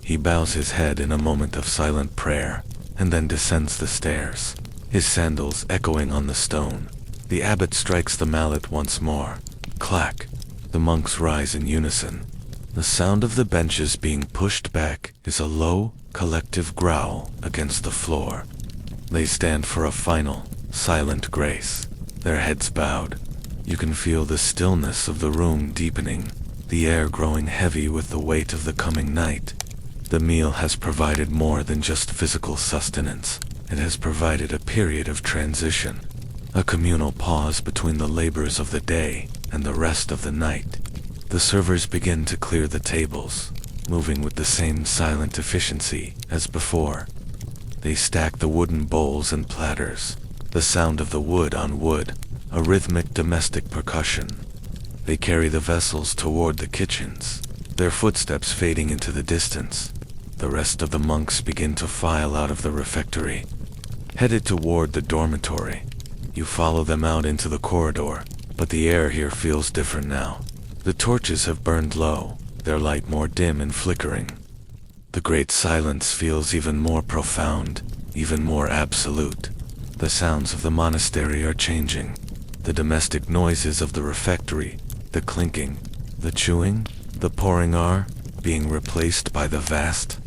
He bows his head in a moment of silent prayer, and then descends the stairs, his sandals echoing on the stone. The abbot strikes the mallet once more. Clack! The monks rise in unison. The sound of the benches being pushed back is a low, collective growl against the floor. They stand for a final, silent grace, their heads bowed. You can feel the stillness of the room deepening, the air growing heavy with the weight of the coming night. The meal has provided more than just physical sustenance. It has provided a period of transition, a communal pause between the labors of the day and the rest of the night. The servers begin to clear the tables, moving with the same silent efficiency as before. They stack the wooden bowls and platters, the sound of the wood on wood, a rhythmic domestic percussion. They carry the vessels toward the kitchens, their footsteps fading into the distance. The rest of the monks begin to file out of the refectory, headed toward the dormitory. You follow them out into the corridor, but the air here feels different now. The torches have burned low, their light more dim and flickering. The great silence feels even more profound, even more absolute. The sounds of the monastery are changing. The domestic noises of the refectory, the clinking, the chewing, the pouring are being replaced by the vast,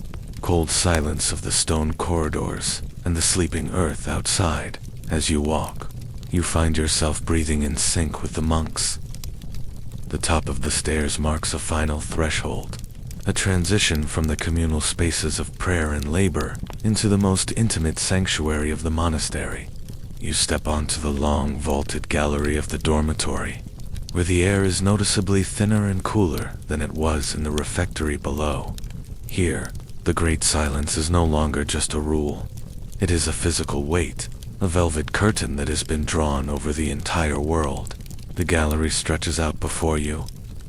cold silence of the stone corridors and the sleeping earth outside. As you walk, you find yourself breathing in sync with the monks. The top of the stairs marks a final threshold, a transition from the communal spaces of prayer and labor into the most intimate sanctuary of the monastery. You step onto the long vaulted gallery of the dormitory. where the air is noticeably thinner and cooler than it was in the refectory below. Here, the great silence is no longer just a rule. It is a physical weight, a velvet curtain that has been drawn over the entire world. The gallery stretches out before you,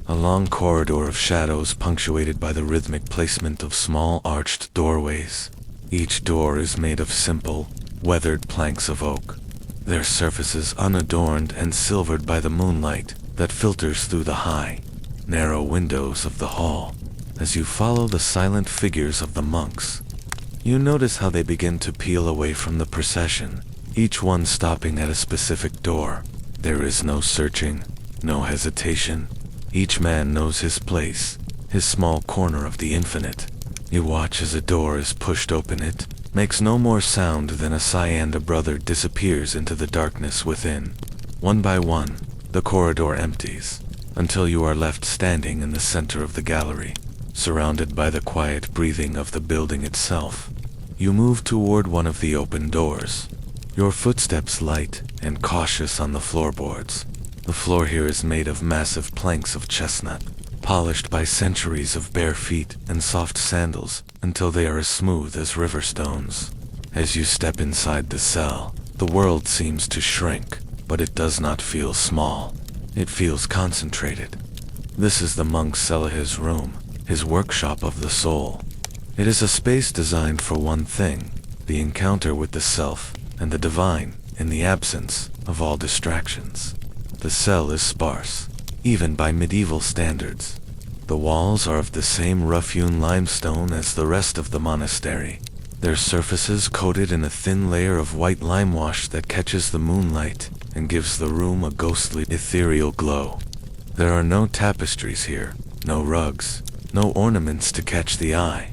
a long corridor of shadows punctuated by the rhythmic placement of small arched doorways. Each door is made of simple, weathered planks of oak, their surfaces unadorned and silvered by the moonlight that filters through the high, narrow windows of the hall. As you follow the silent figures of the monks, you notice how they begin to peel away from the procession, each one stopping at a specific door. There is no searching, no hesitation. Each man knows his place, his small corner of the infinite. You watch as a door is pushed open. It makes no more sound than a sigh, and a brother disappears into the darkness within. One by one, the corridor empties, until you are left standing in the center of the gallery, surrounded by the quiet breathing of the building itself. You move toward one of the open doors, your footsteps light and cautious on the floorboards. The floor here is made of massive planks of chestnut, polished by centuries of bare feet and soft sandals until they are as smooth as river stones. As you step inside the cell, the world seems to shrink, but it does not feel small. It feels concentrated. This is the monk Selah's room, his workshop of the soul. It is a space designed for one thing, the encounter with the self and the divine in the absence of all distractions. The cell is sparse, even by medieval standards. The walls are of the same rough-hewn limestone as the rest of the monastery, their surfaces coated in a thin layer of white limewash that catches the moonlight and gives the room a ghostly, ethereal glow. There are no tapestries here, no rugs, no ornaments to catch the eye.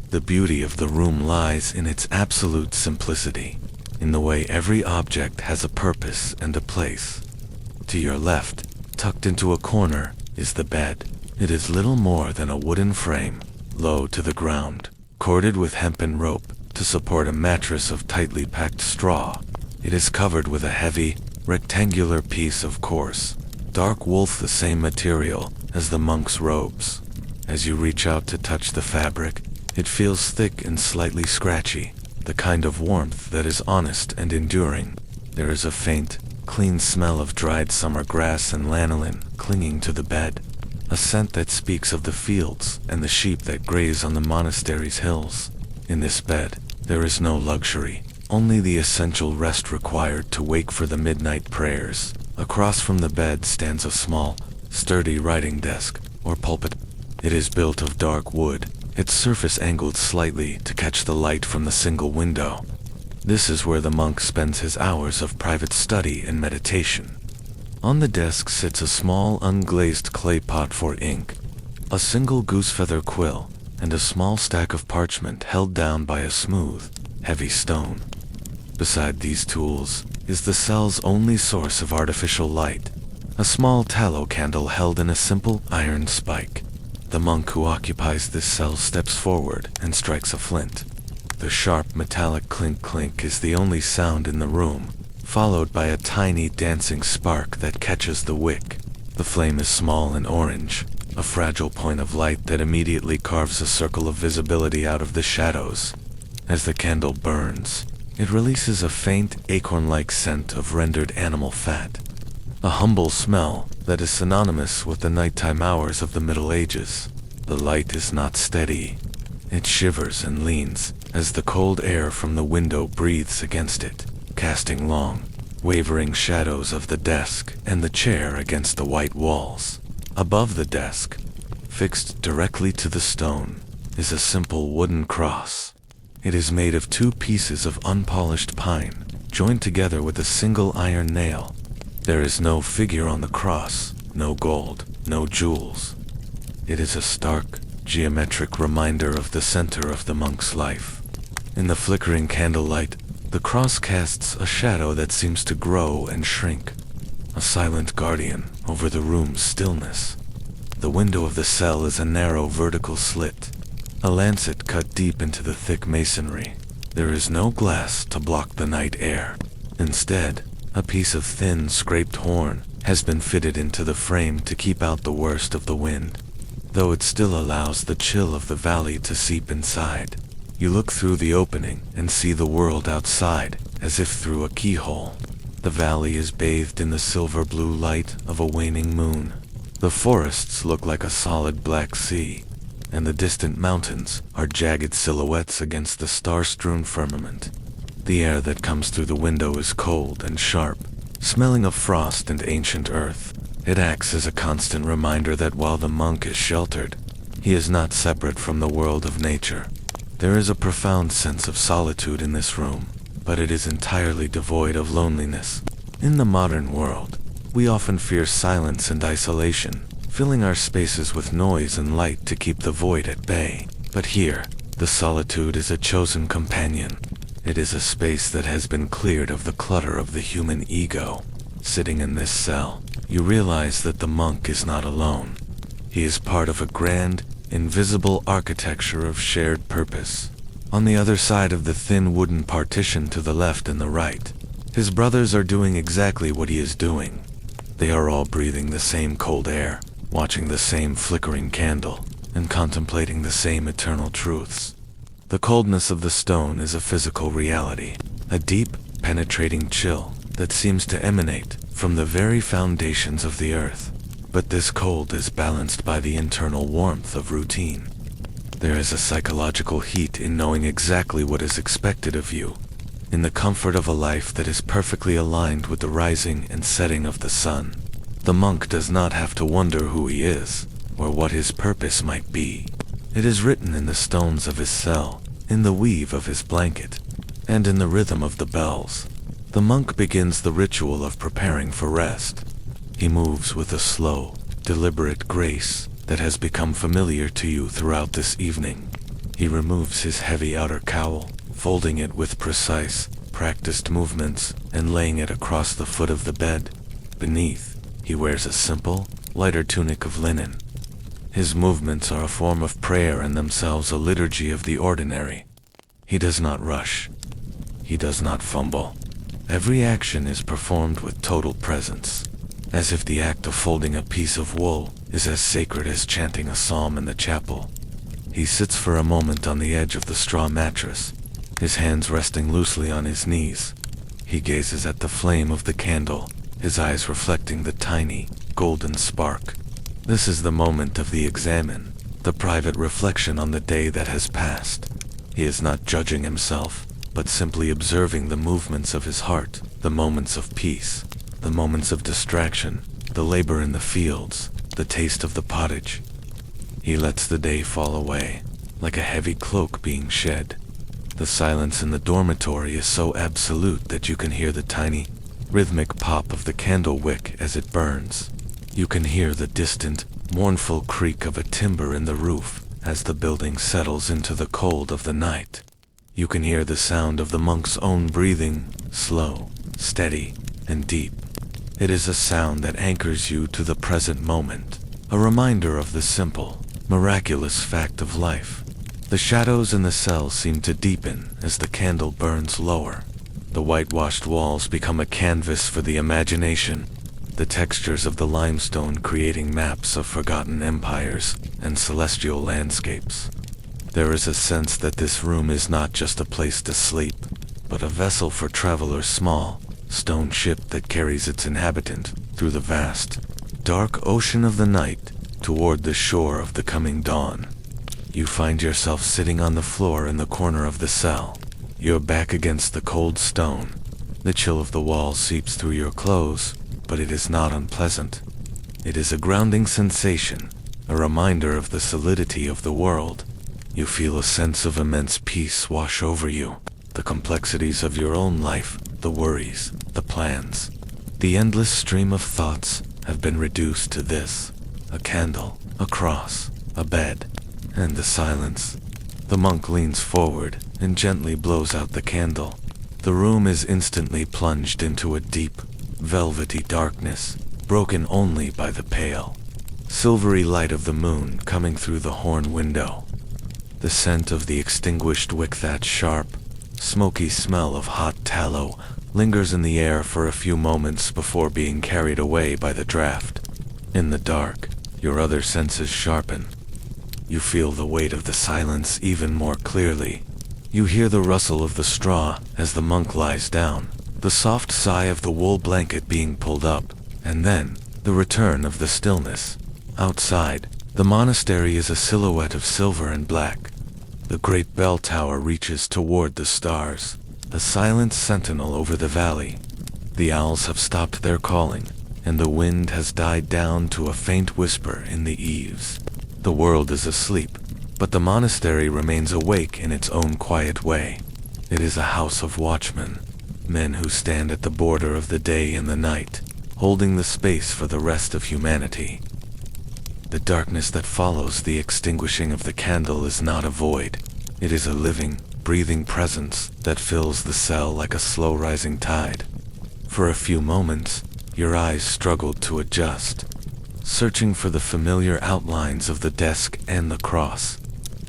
The beauty of the room lies in its absolute simplicity, in the way every object has a purpose and a place. To your left, tucked into a corner, is the bed. It is little more than a wooden frame, low to the ground, corded with hempen rope to support a mattress of tightly packed straw. It is covered with a heavy, rectangular piece of coarse, dark wool, the same material as the monk's robes. As you reach out to touch the fabric, it feels thick and slightly scratchy, the kind of warmth that is honest and enduring. There is a faint, clean smell of dried summer grass and lanolin clinging to the bed, a scent that speaks of the fields and the sheep that graze on the monastery's hills. In this bed, there is no luxury, only the essential rest required to wake for the midnight prayers. Across from the bed stands a small, sturdy writing desk, or pulpit. It is built of dark wood, its surface angled slightly to catch the light from the single window. This is where the monk spends his hours of private study and meditation. On the desk sits a small unglazed clay pot for ink, a single goosefeather quill, and a small stack of parchment held down by a smooth, heavy stone. Beside these tools is the cell's only source of artificial light, a small tallow candle held in a simple iron spike. The monk who occupies this cell steps forward and strikes a flint. The sharp metallic clink-clink is the only sound in the room, followed by a tiny dancing spark that catches the wick. The flame is small and orange, a fragile point of light that immediately carves a circle of visibility out of the shadows. As the candle burns, it releases a faint, acorn-like scent of rendered animal fat, a humble smell that is synonymous with the nighttime hours of the Middle Ages. The light is not steady. It shivers and leans as the cold air from the window breathes against it, casting long, wavering shadows of the desk and the chair against the white walls. Above the desk, fixed directly to the stone, is a simple wooden cross. It is made of 2 pieces of unpolished pine, joined together with a single iron nail. There is no figure on the cross, no gold, no jewels. It is a stark, geometric reminder of the center of the monk's life. In the flickering candlelight, the cross casts a shadow that seems to grow and shrink, a silent guardian over the room's stillness. The window of the cell is a narrow vertical slit, a lancet cut deep into the thick masonry. There is no glass to block the night air. Instead, a piece of thin, scraped horn has been fitted into the frame to keep out the worst of the wind, though it still allows the chill of the valley to seep inside. You look through the opening and see the world outside, as if through a keyhole. The valley is bathed in the silver-blue light of a waning moon. The forests look like a solid black sea, and the distant mountains are jagged silhouettes against the star-strewn firmament. The air that comes through the window is cold and sharp, smelling of frost and ancient earth. It acts as a constant reminder that while the monk is sheltered, he is not separate from the world of nature. There is a profound sense of solitude in this room, but it is entirely devoid of loneliness. In the modern world, we often fear silence and isolation, filling our spaces with noise and light to keep the void at bay. But here, the solitude is a chosen companion. It is a space that has been cleared of the clutter of the human ego. Sitting in this cell, you realize that the monk is not alone. He is part of a grand, invisible architecture of shared purpose. On the other side of the thin wooden partition to the left and the right, his brothers are doing exactly what he is doing. They are all breathing the same cold air, watching the same flickering candle, and contemplating the same eternal truths. The coldness of the stone is a physical reality, a deep, penetrating chill that seems to emanate from the very foundations of the earth. But this cold is balanced by the internal warmth of routine. There is a psychological heat in knowing exactly what is expected of you, in the comfort of a life that is perfectly aligned with the rising and setting of the sun. The monk does not have to wonder who he is, or what his purpose might be. It is written in the stones of his cell, in the weave of his blanket, and in the rhythm of the bells. The monk begins the ritual of preparing for rest. He moves with a slow, deliberate grace that has become familiar to you throughout this evening. He removes his heavy outer cowl, folding it with precise, practiced movements and laying it across the foot of the bed. Beneath, he wears a simple, lighter tunic of linen. His movements are a form of prayer and themselves a liturgy of the ordinary. He does not rush. He does not fumble. Every action is performed with total presence, as if the act of folding a piece of wool is as sacred as chanting a psalm in the chapel. He sits for a moment on the edge of the straw mattress, his hands resting loosely on his knees. He gazes at the flame of the candle, his eyes reflecting the tiny, golden spark. This is the moment of the examine, the private reflection on the day that has passed. He is not judging himself, but simply observing the movements of his heart, the moments of peace, the moments of distraction, the labor in the fields, the taste of the pottage. He lets the day fall away, like a heavy cloak being shed. The silence in the dormitory is so absolute that you can hear the tiny, rhythmic pop of the candle wick as it burns. You can hear the distant, mournful creak of a timber in the roof as the building settles into the cold of the night. You can hear the sound of the monk's own breathing, slow, steady, and deep. It is a sound that anchors you to the present moment, a reminder of the simple, miraculous fact of life. The shadows in the cell seem to deepen as the candle burns lower. The whitewashed walls become a canvas for the imagination, the textures of the limestone creating maps of forgotten empires and celestial landscapes. There is a sense that this room is not just a place to sleep, but a vessel for travelers' small, stone ship that carries its inhabitant through the vast, dark ocean of the night toward the shore of the coming dawn. You find yourself sitting on the floor in the corner of the cell, your back against the cold stone. The chill of the wall seeps through your clothes, but it is not unpleasant. It is a grounding sensation, a reminder of the solidity of the world. You feel a sense of immense peace wash over you, the complexities of your own life, the worries, the plans. The endless stream of thoughts have been reduced to this: a candle, a cross, a bed, and the silence. The monk leans forward and gently blows out the candle. The room is instantly plunged into a deep, velvety darkness, broken only by the pale, silvery light of the moon coming through the horn window. The scent of the extinguished wick, that sharp, smoky smell of hot tallow, lingers in the air for a few moments before being carried away by the draft. In the dark, your other senses sharpen. You feel the weight of the silence even more clearly. You hear the rustle of the straw as the monk lies down, the soft sigh of the wool blanket being pulled up, and then the return of the stillness. Outside, the monastery is a silhouette of silver and black. The great bell tower reaches toward the stars, a silent sentinel over the valley. The owls have stopped their calling, and the wind has died down to a faint whisper in the eaves. The world is asleep, but the monastery remains awake in its own quiet way. It is a house of watchmen, men who stand at the border of the day and the night, holding the space for the rest of humanity. The darkness that follows the extinguishing of the candle is not a void. It is a living, breathing presence that fills the cell like a slow-rising tide. For a few moments, your eyes struggled to adjust, searching for the familiar outlines of the desk and the cross.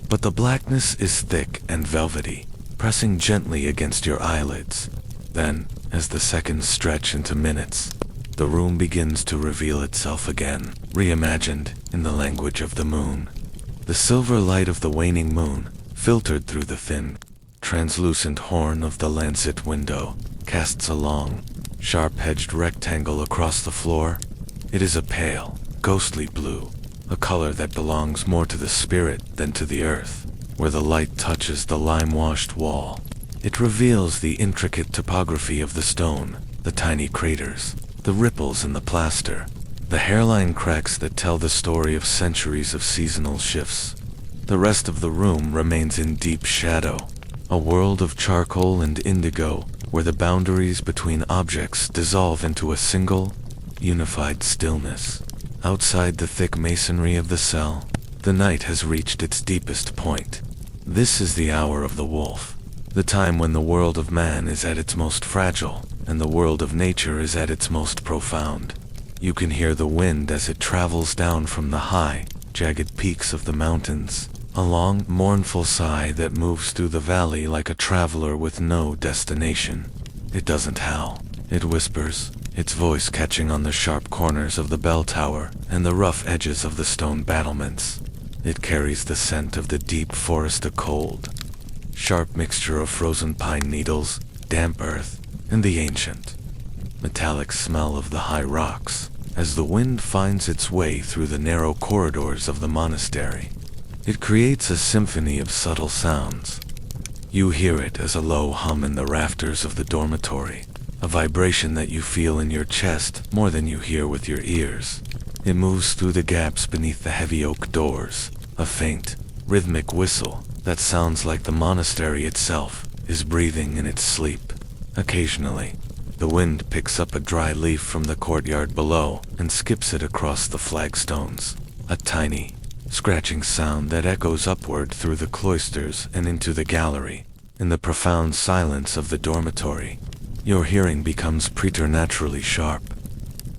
But the blackness is thick and velvety, pressing gently against your eyelids. Then, as the seconds stretch into minutes, the room begins to reveal itself again, reimagined in the language of the moon. The silver light of the waning moon, filtered through the thin, translucent horn of the lancet window, casts a long, sharp-edged rectangle across the floor. It is a pale, ghostly blue, a color that belongs more to the spirit than to the earth. Where the light touches the lime-washed wall, it reveals the intricate topography of the stone, the tiny craters, the ripples in the plaster, the hairline cracks that tell the story of centuries of seasonal shifts. The rest of the room remains in deep shadow, a world of charcoal and indigo where the boundaries between objects dissolve into a single, unified stillness. Outside the thick masonry of the cell, the night has reached its deepest point. This is the hour of the wolf, the time when the world of man is at its most fragile, and the world of nature is at its most profound. You can hear the wind as it travels down from the high, jagged peaks of the mountains, a long, mournful sigh that moves through the valley like a traveler with no destination. It doesn't howl, it whispers, its voice catching on the sharp corners of the bell tower and the rough edges of the stone battlements. It carries the scent of the deep forest, a cold, sharp mixture of frozen pine needles, damp earth, and the ancient, metallic smell of the high rocks. As the wind finds its way through the narrow corridors of the monastery, it creates a symphony of subtle sounds. You hear it as a low hum in the rafters of the dormitory, a vibration that you feel in your chest more than you hear with your ears. It moves through the gaps beneath the heavy oak doors, a faint, rhythmic whistle that sounds like the monastery itself is breathing in its sleep. Occasionally, the wind picks up a dry leaf from the courtyard below and skips it across the flagstones, a tiny, scratching sound that echoes upward through the cloisters and into the gallery. In the profound silence of the dormitory, your hearing becomes preternaturally sharp.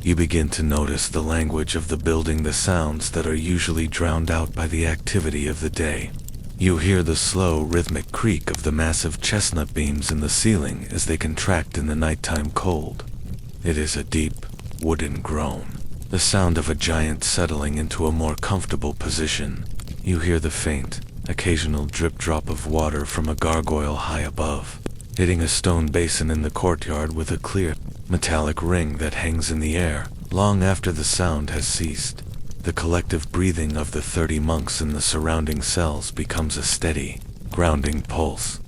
You begin to notice the language of the building, the sounds that are usually drowned out by the activity of the day. You hear the slow, rhythmic creak of the massive chestnut beams in the ceiling as they contract in the nighttime cold. It is a deep, wooden groan, the sound of a giant settling into a more comfortable position. You hear the faint, occasional drip-drop of water from a gargoyle high above, hitting a stone basin in the courtyard with a clear, metallic ring that hangs in the air long after the sound has ceased. The collective breathing of the 30 monks in the surrounding cells becomes a steady, grounding pulse.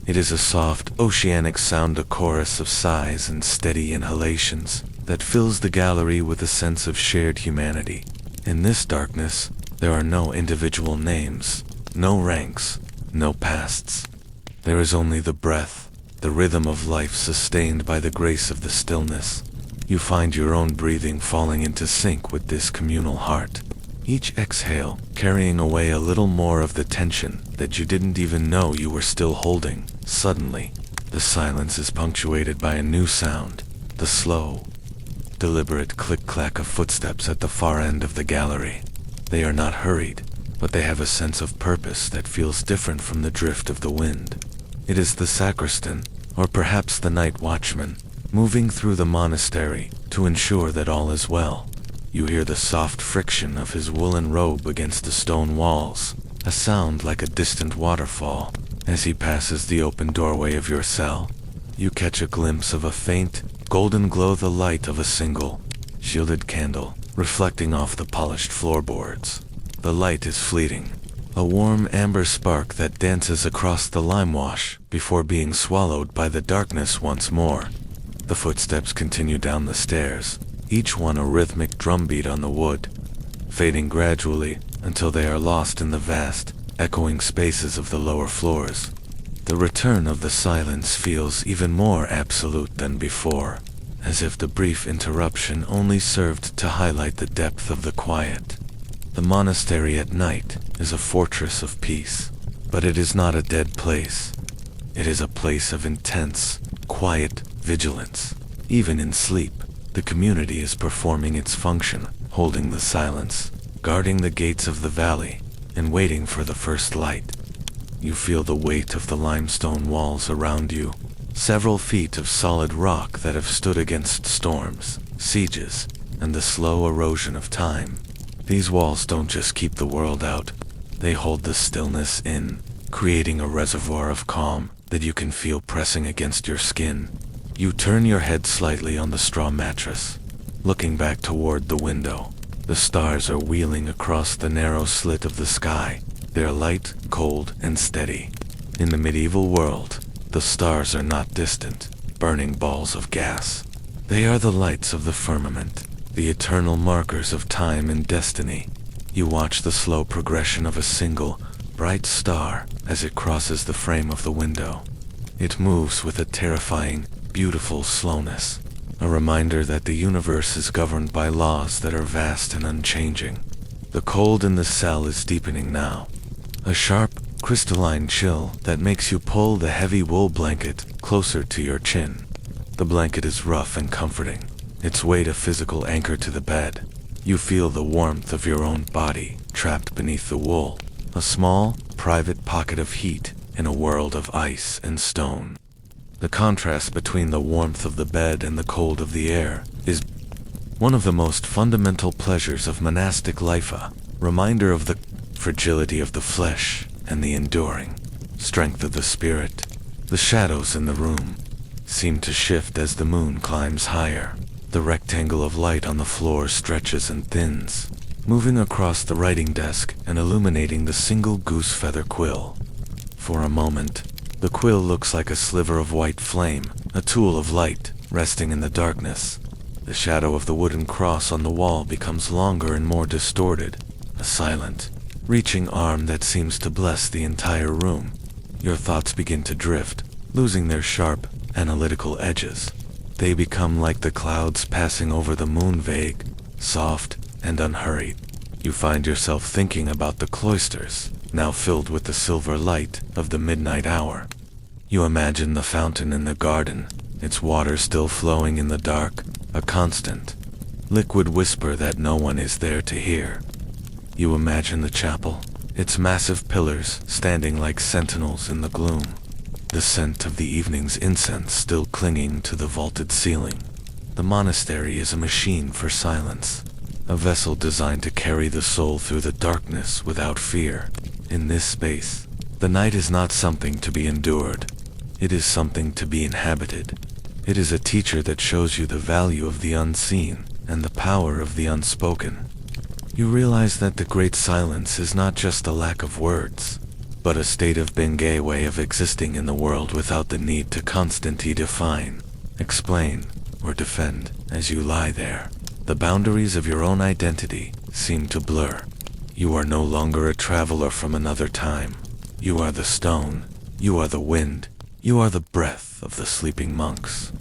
It is a soft, oceanic sound, a chorus of sighs and steady inhalations that fills the gallery with a sense of shared humanity. In this darkness, there are no individual names, no ranks, no pasts. There is only the breath, the rhythm of life sustained by the grace of the stillness. You find your own breathing falling into sync with this communal heart, each exhale carrying away a little more of the tension that you didn't even know you were still holding. Suddenly, the silence is punctuated by a new sound, the slow, deliberate click-clack of footsteps at the far end of the gallery. They are not hurried, but they have a sense of purpose that feels different from the drift of the wind. It is the sacristan, or perhaps the night watchman, moving through the monastery to ensure that all is well. You hear the soft friction of his woolen robe against the stone walls, a sound like a distant waterfall. As he passes the open doorway of your cell, you catch a glimpse of a faint, golden glow, the light of a single, shielded candle, reflecting off the polished floorboards. The light is fleeting, a warm amber spark that dances across the lime wash before being swallowed by the darkness once more. The footsteps continue down the stairs, each one a rhythmic drumbeat on the wood, fading gradually until they are lost in the vast, echoing spaces of the lower floors. The return of the silence feels even more absolute than before, as if the brief interruption only served to highlight the depth of the quiet. The monastery at night is a fortress of peace, but it is not a dead place. It is a place of intense, quiet vigilance. Even in sleep, the community is performing its function, holding the silence, guarding the gates of the valley, and waiting for the first light. You feel the weight of the limestone walls around you, several feet of solid rock that have stood against storms, sieges, and the slow erosion of time. These walls don't just keep the world out, they hold the stillness in, creating a reservoir of calm that you can feel pressing against your skin. You turn your head slightly on the straw mattress, looking back toward the window. The stars are wheeling across the narrow slit of the sky. They are light, cold, and steady. In the medieval world, the stars are not distant, burning balls of gas. They are the lights of the firmament, the eternal markers of time and destiny. You watch the slow progression of a single, bright star as it crosses the frame of the window. It moves with a terrifying, beautiful slowness, a reminder that the universe is governed by laws that are vast and unchanging. The cold in the cell is deepening now, a sharp, crystalline chill that makes you pull the heavy wool blanket closer to your chin. The blanket is rough and comforting, its weight a physical anchor to the bed. You feel the warmth of your own body trapped beneath the wool, a small, private pocket of heat in a world of ice and stone. The contrast between the warmth of the bed and the cold of the air is one of the most fundamental pleasures of monastic life, a reminder of the fragility of the flesh and the enduring strength of the spirit. The shadows in the room seem to shift as the moon climbs higher. The rectangle of light on the floor stretches and thins, moving across the writing desk and illuminating the single goose feather quill. For a moment, the quill looks like a sliver of white flame, a tool of light, resting in the darkness. The shadow of the wooden cross on the wall becomes longer and more distorted, a silent, reaching arm that seems to bless the entire room. Your thoughts begin to drift, losing their sharp, analytical edges. They become like the clouds passing over the moon, vague, soft, and unhurried. You find yourself thinking about the cloisters, now filled with the silver light of the midnight hour. You imagine the fountain in the garden, its water still flowing in the dark, a constant, liquid whisper that no one is there to hear. You imagine the chapel, its massive pillars standing like sentinels in the gloom, the scent of the evening's incense still clinging to the vaulted ceiling. The monastery is a machine for silence, a vessel designed to carry the soul through the darkness without fear. In this space, the night is not something to be endured. It is something to be inhabited. It is a teacher that shows you the value of the unseen and the power of the unspoken. You realize that the great silence is not just a lack of words, but a state of being, a way of existing in the world without the need to constantly define, explain, or defend. As you lie there, the boundaries of your own identity seem to blur. You are no longer a traveler from another time. You are the stone, you are the wind, you are the breath of the sleeping monks.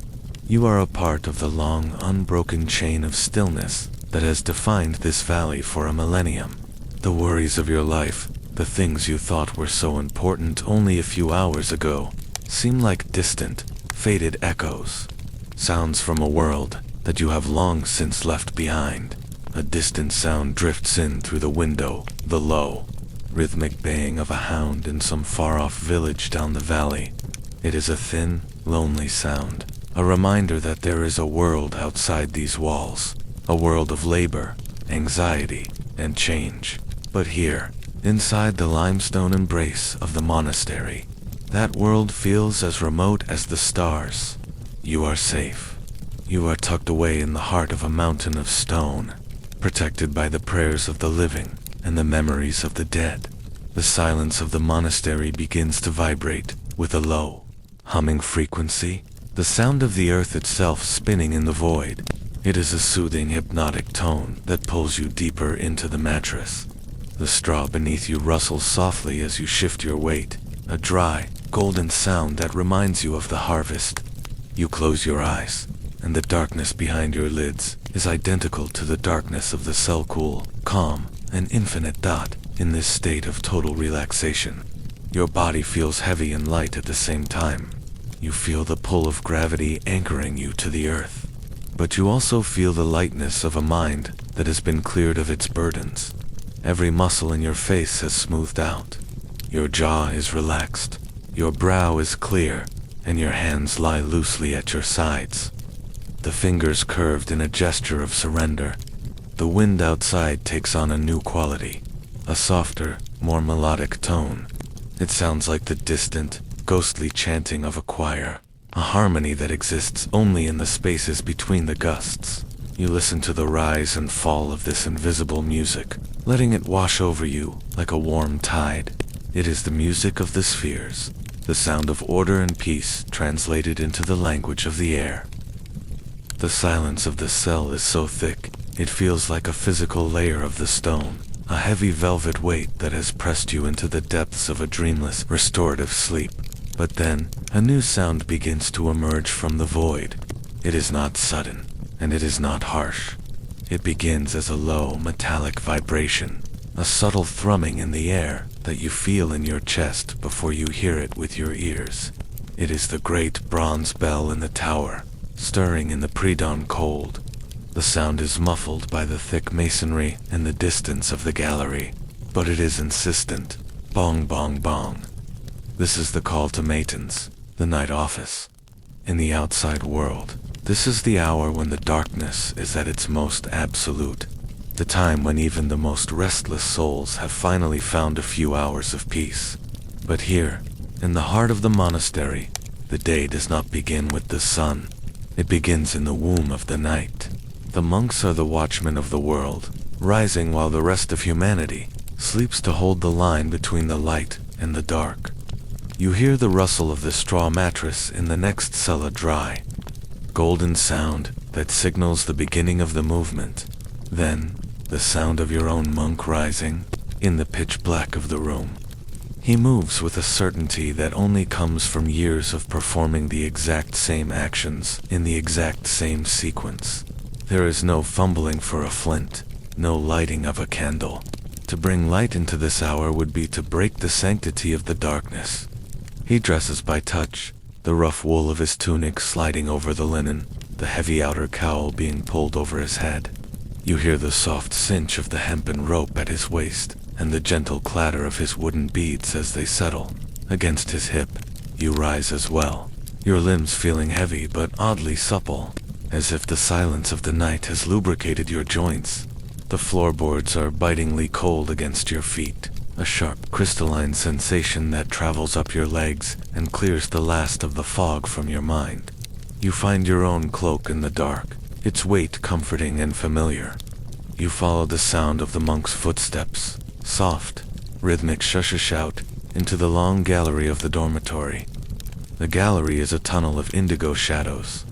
You are a part of the long, unbroken chain of stillness that has defined this valley for a millennium. The worries of your life, the things you thought were so important only a few hours ago, seem like distant, faded echoes, sounds from a world that you have long since left behind. A distant sound drifts in through the window, the low, rhythmic baying of a hound in some far-off village down the valley. It is a thin, lonely sound, a reminder that there is a world outside these walls, a world of labor, anxiety, and change. But here, inside the limestone embrace of the monastery, that world feels as remote as the stars. You are safe. You are tucked away in the heart of a mountain of stone, protected by the prayers of the living and the memories of the dead. The silence of the monastery begins to vibrate with a low, humming frequency, the sound of the earth itself spinning in the void. It is a soothing, hypnotic tone that pulls you deeper into the mattress. The straw beneath you rustles softly as you shift your weight, a dry, golden sound that reminds you of the harvest. You close your eyes, and the darkness behind your lids is identical to the darkness of the cell, cool, calm, and infinite dot. In this state of total relaxation, your body feels heavy and light at the same time. You feel the pull of gravity anchoring you to the earth. But you also feel the lightness of a mind that has been cleared of its burdens. Every muscle in your face has smoothed out. Your jaw is relaxed, your brow is clear, and your hands lie loosely at your sides. The fingers curved in a gesture of surrender. The wind outside takes on a new quality, a softer, more melodic tone. It sounds like the distant, ghostly chanting of a choir, a harmony that exists only in the spaces between the gusts. You listen to the rise and fall of this invisible music, letting it wash over you like a warm tide. It is the music of the spheres, the sound of order and peace translated into the language of the air. The silence of the cell is so thick, it feels like a physical layer of the stone, a heavy velvet weight that has pressed you into the depths of a dreamless, restorative sleep. But then, a new sound begins to emerge from the void. It is not sudden, and it is not harsh. It begins as a low, metallic vibration, a subtle thrumming in the air that you feel in your chest before you hear it with your ears. It is the great bronze bell in the tower, stirring in the pre-dawn cold. The sound is muffled by the thick masonry and the distance of the gallery, but it is insistent. Bong, bong, bong. This is the call to matins, the night office. In the outside world, this is the hour when the darkness is at its most absolute, the time when even the most restless souls have finally found a few hours of peace. But here, in the heart of the monastery, the day does not begin with the sun. It begins in the womb of the night. The monks are the watchmen of the world, rising while the rest of humanity sleeps to hold the line between the light and the dark. You hear the rustle of the straw mattress in the next cella dry, golden sound that signals the beginning of the movement. Then, the sound of your own monk rising in the pitch black of the room. He moves with a certainty that only comes from years of performing the exact same actions in the exact same sequence. There is no fumbling for a flint, no lighting of a candle. To bring light into this hour would be to break the sanctity of the darkness. He dresses by touch, the rough wool of his tunic sliding over the linen, the heavy outer cowl being pulled over his head. You hear the soft cinch of the hempen rope at his waist, and the gentle clatter of his wooden beads as they settle against his hip. You rise as well, your limbs feeling heavy but oddly supple, as if the silence of the night has lubricated your joints. The floorboards are bitingly cold against your feet, a sharp, crystalline sensation that travels up your legs and clears the last of the fog from your mind. You find your own cloak in the dark, its weight comforting and familiar. You follow the sound of the monk's footsteps, soft, rhythmic shush-shout, into the long gallery of the dormitory. The gallery is a tunnel of indigo shadows.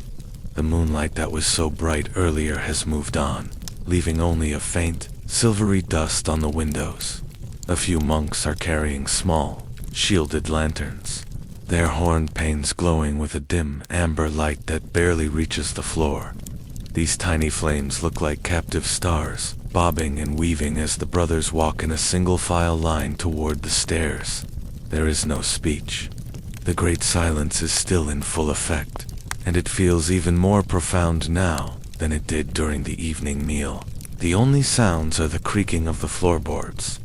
The moonlight that was so bright earlier has moved on, leaving only a faint, silvery dust on the windows. A few monks are carrying small, shielded lanterns, their horned panes glowing with a dim, amber light that barely reaches the floor. These tiny flames look like captive stars, bobbing and weaving as the brothers walk in a single-file line toward the stairs. There is no speech. The great silence is still in full effect, and it feels even more profound now than it did during the evening meal. The only sounds are the creaking of the floorboards,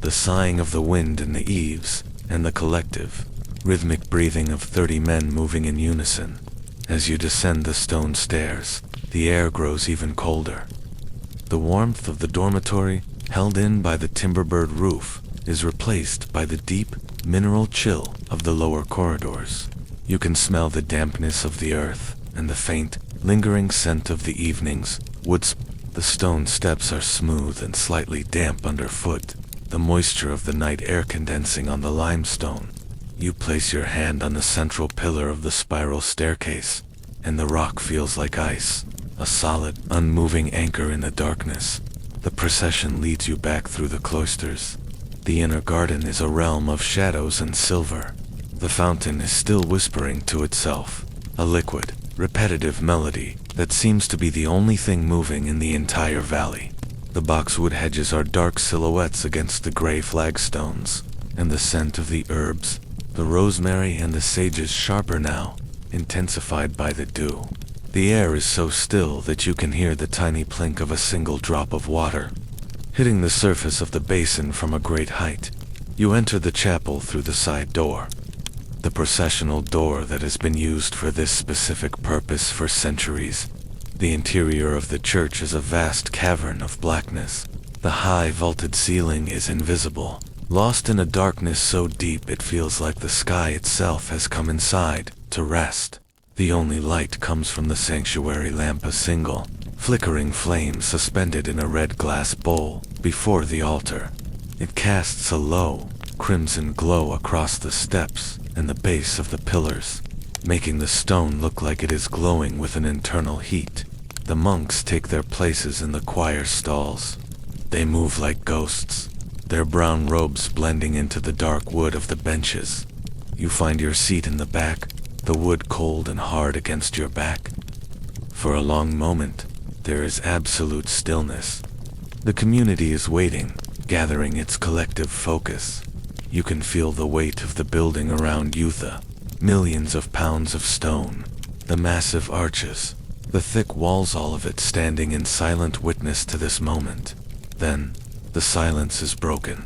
the sighing of the wind in the eaves, and the collective, rhythmic breathing of 30 men moving in unison. As you descend the stone stairs, the air grows even colder. The warmth of the dormitory, held in by the timber-bird roof, is replaced by the deep, mineral chill of the lower corridors. You can smell the dampness of the earth and the faint, lingering scent of the evening's woods. The stone steps are smooth and slightly damp underfoot, the moisture of the night air condensing on the limestone. You place your hand on the central pillar of the spiral staircase, and the rock feels like ice, a solid, unmoving anchor in the darkness. The procession leads you back through the cloisters. The inner garden is a realm of shadows and silver. The fountain is still whispering to itself, a liquid, repetitive melody that seems to be the only thing moving in the entire valley. The boxwood hedges are dark silhouettes against the gray flagstones, and the scent of the herbs, the rosemary and the sage is sharper now, intensified by the dew. The air is so still that you can hear the tiny plink of a single drop of water hitting the surface of the basin from a great height. You enter the chapel through the side door, the processional door that has been used for this specific purpose for centuries. The interior of the church is a vast cavern of blackness. The high vaulted ceiling is invisible, lost in a darkness so deep it feels like the sky itself has come inside to rest. The only light comes from the sanctuary lamp, a single, flickering flame suspended in a red glass bowl before the altar. It casts a low, crimson glow across the steps and the base of the pillars, making the stone look like it is glowing with an internal heat. The monks take their places in the choir stalls. They move like ghosts, their brown robes blending into the dark wood of the benches. You find your seat in the back, the wood cold and hard against your back. For a long moment, there is absolute stillness. The community is waiting, gathering its collective focus. You can feel the weight of the building around you, the millions of pounds of stone, the massive arches, the thick walls, all of it standing in silent witness to this moment. Then, the silence is broken.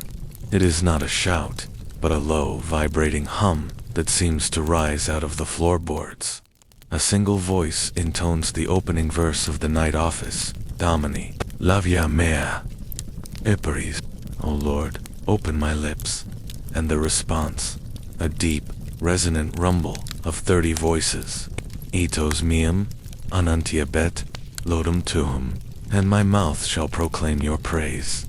It is not a shout, but a low, vibrating hum that seems to rise out of the floorboards. A single voice intones the opening verse of the night office, Domini, Lavia mea, Iparis, O Lord, open my lips. And the response, a deep, resonant rumble of 30 voices. Etos meum, anantia bet, lodum tuum, and my mouth shall proclaim your praise.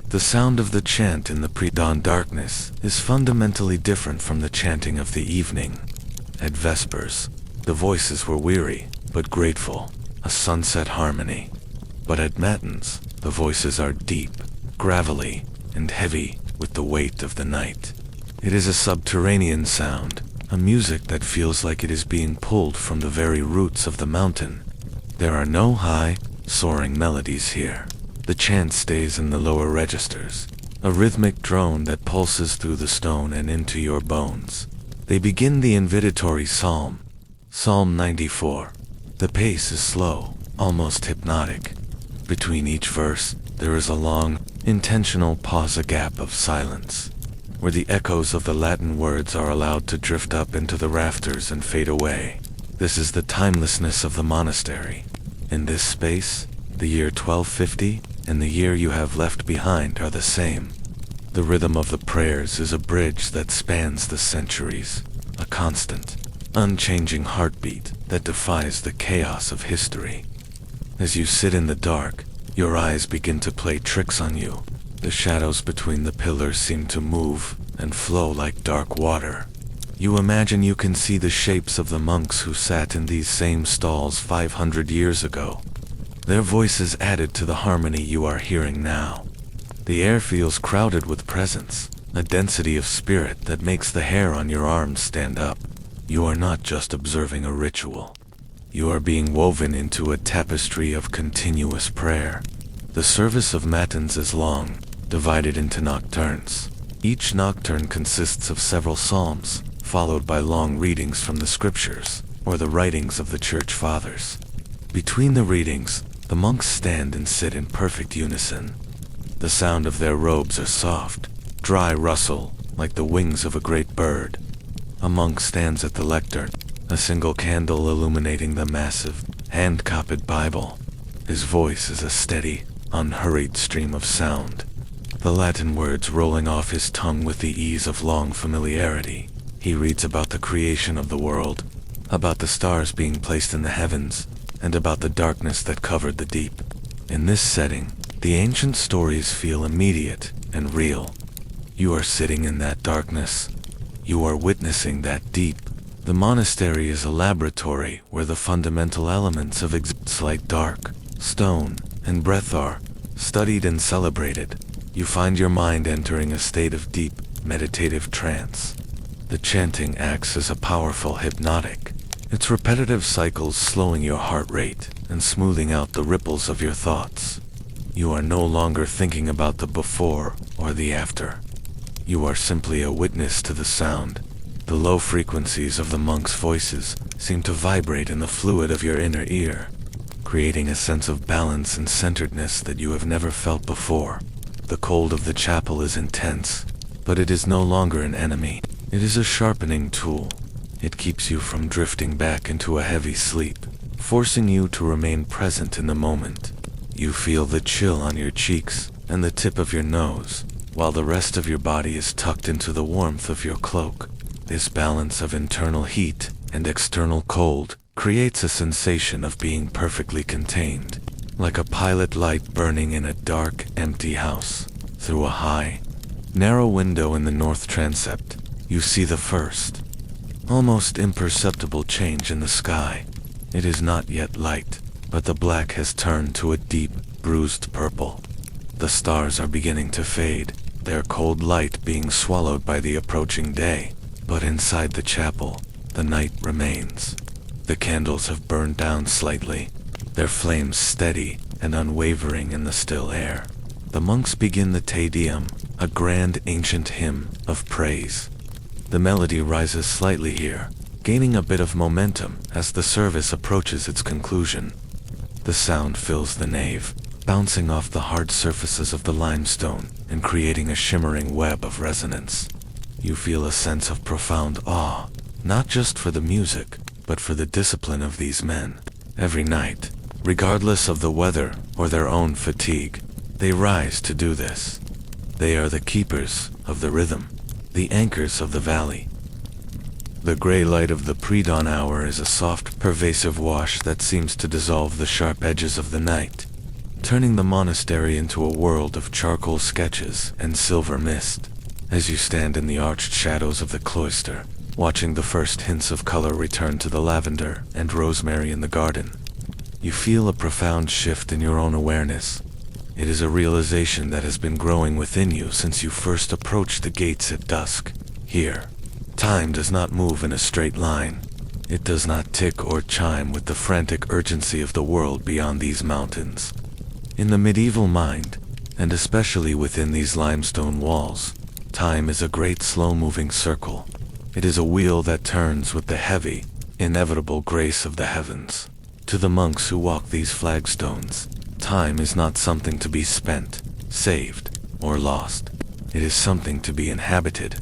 The sound of the chant in the pre-dawn darkness is fundamentally different from the chanting of the evening. At Vespers, the voices were weary, but grateful, a sunset harmony. But at Matins, the voices are deep, gravelly, and heavy with the weight of the night. It is a subterranean sound, a music that feels like it is being pulled from the very roots of the mountain. There are no high, soaring melodies here. The chant stays in the lower registers, a rhythmic drone that pulses through the stone and into your bones. They begin the invitatory psalm, Psalm 94. The pace is slow, almost hypnotic. Between each verse, there is a long, intentional pause, a gap of silence, where the echoes of the Latin words are allowed to drift up into the rafters and fade away. This is the timelessness of the monastery. In this space, the year 1250 and the year you have left behind are the same. The rhythm of the prayers is a bridge that spans the centuries, a constant, unchanging heartbeat that defies the chaos of history. As you sit in the dark, your eyes begin to play tricks on you. The shadows between the pillars seem to move and flow like dark water. You imagine you can see the shapes of the monks who sat in these same stalls 500 years ago. Their voices added to the harmony you are hearing now. The air feels crowded with presence, a density of spirit that makes the hair on your arms stand up. You are not just observing a ritual. You are being woven into a tapestry of continuous prayer. The service of Matins is long, divided into nocturnes. Each nocturne consists of several psalms, followed by long readings from the scriptures, or the writings of the church fathers. Between the readings, the monks stand and sit in perfect unison. The sound of their robes are soft, dry rustle, like the wings of a great bird. A monk stands at the lectern, a single candle illuminating the massive, hand-copied Bible. His voice is a steady, unhurried stream of sound, the Latin words rolling off his tongue with the ease of long familiarity. He reads about the creation of the world, about the stars being placed in the heavens, and about the darkness that covered the deep. In this setting, the ancient stories feel immediate and real. You are sitting in that darkness. You are witnessing that deep. The monastery is a laboratory where the fundamental elements of existence like dark, stone, and breath are studied and celebrated. You find your mind entering a state of deep, meditative trance. The chanting acts as a powerful hypnotic, its repetitive cycles slowing your heart rate and smoothing out the ripples of your thoughts. You are no longer thinking about the before or the after. You are simply a witness to the sound. The low frequencies of the monks' voices seem to vibrate in the fluid of your inner ear, creating a sense of balance and centeredness that you have never felt before. The cold of the chapel is intense, but it is no longer an enemy. It is a sharpening tool. It keeps you from drifting back into a heavy sleep, forcing you to remain present in the moment. You feel the chill on your cheeks and the tip of your nose, while the rest of your body is tucked into the warmth of your cloak. This balance of internal heat and external cold creates a sensation of being perfectly contained, like a pilot light burning in a dark, empty house. Through a high, narrow window in the north transept, you see the first, almost imperceptible change in the sky. It is not yet light, but the black has turned to a deep, bruised purple. The stars are beginning to fade, their cold light being swallowed by the approaching day. But inside the chapel, the night remains. The candles have burned down slightly, their flames steady and unwavering in the still air. The monks begin the Te Deum, a grand ancient hymn of praise. The melody rises slightly here, gaining a bit of momentum as the service approaches its conclusion. The sound fills the nave, bouncing off the hard surfaces of the limestone and creating a shimmering web of resonance. You feel a sense of profound awe, not just for the music, but for the discipline of these men. Every night, regardless of the weather or their own fatigue, they rise to do this. They are the keepers of the rhythm, the anchors of the valley. The gray light of the pre-dawn hour is a soft, pervasive wash that seems to dissolve the sharp edges of the night, turning the monastery into a world of charcoal sketches and silver mist. As you stand in the arched shadows of the cloister, watching the first hints of color return to the lavender and rosemary in the garden, you feel a profound shift in your own awareness. It is a realization that has been growing within you since you first approached the gates at dusk. Here, time does not move in a straight line. It does not tick or chime with the frantic urgency of the world beyond these mountains. In the medieval mind, and especially within these limestone walls, time is a great slow-moving circle. It is a wheel that turns with the heavy, inevitable grace of the heavens. To the monks who walk these flagstones, time is not something to be spent, saved, or lost. It is something to be inhabited.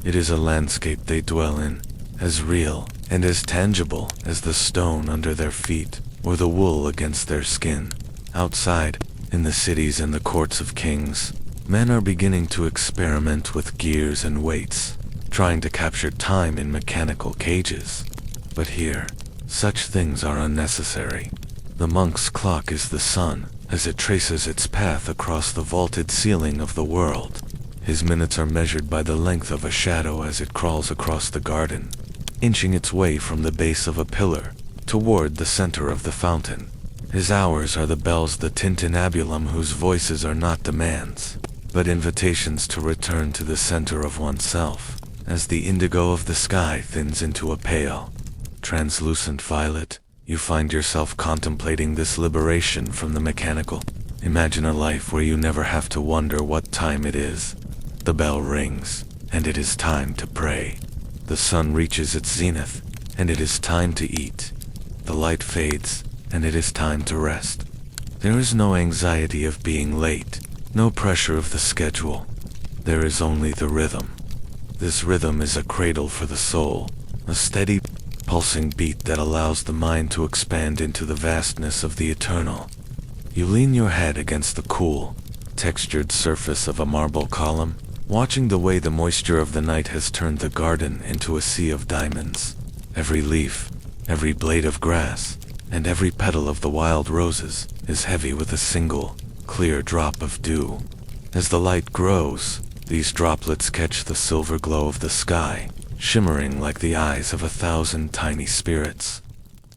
It is a landscape they dwell in, as real and as tangible as the stone under their feet or the wool against their skin. Outside, in the cities and the courts of kings, men are beginning to experiment with gears and weights, trying to capture time in mechanical cages. But here, such things are unnecessary. The monk's clock is the sun, as it traces its path across the vaulted ceiling of the world. His minutes are measured by the length of a shadow as it crawls across the garden, inching its way from the base of a pillar toward the center of the fountain. His hours are the bells, the tintinnabulum whose voices are not demands, but invitations to return to the center of oneself. As the indigo of the sky thins into a pale, translucent violet, you find yourself contemplating this liberation from the mechanical. Imagine a life where you never have to wonder what time it is. The bell rings, and it is time to pray. The sun reaches its zenith, and it is time to eat. The light fades, and it is time to rest. There is no anxiety of being late, no pressure of the schedule. There is only the rhythm. This rhythm is a cradle for the soul, a steady, pulsing beat that allows the mind to expand into the vastness of the eternal. You lean your head against the cool, textured surface of a marble column, watching the way the moisture of the night has turned the garden into a sea of diamonds. Every leaf, every blade of grass, and every petal of the wild roses is heavy with a single, clear drop of dew. As the light grows, these droplets catch the silver glow of the sky, shimmering like the eyes of 1,000 tiny spirits.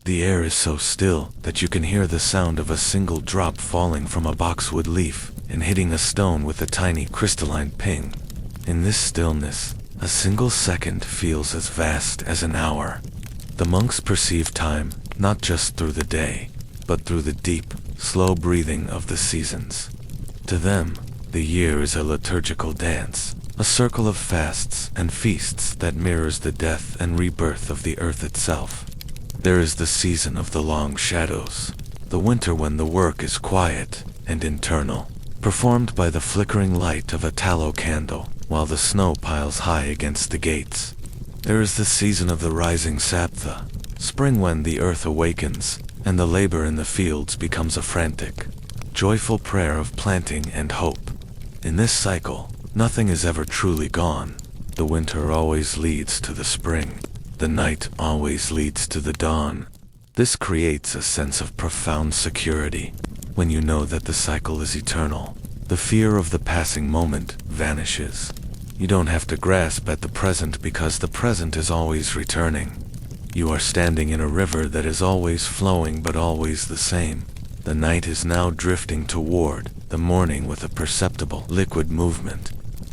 The air is so still that you can hear the sound of a single drop falling from a boxwood leaf and hitting a stone with a tiny crystalline ping. In this stillness, a single second feels as vast as an hour. The monks perceive time not just through the day, but through the deep, slow breathing of the seasons. To them, the year is a liturgical dance, a circle of fasts and feasts that mirrors the death and rebirth of the earth itself. There is the season of the long shadows, the winter when the work is quiet and internal, performed by the flickering light of a tallow candle while the snow piles high against the gates. There is the season of the rising saptha, spring when the earth awakens and the labor in the fields becomes a frantic, joyful prayer of planting and hope. In this cycle, nothing is ever truly gone. The winter always leads to the spring. The night always leads to the dawn. This creates a sense of profound security. When you know that the cycle is eternal, the fear of the passing moment vanishes. You don't have to grasp at the present because the present is always returning. You are standing in a river that is always flowing but always the same. The night is now drifting toward the morning with a perceptible liquid movement.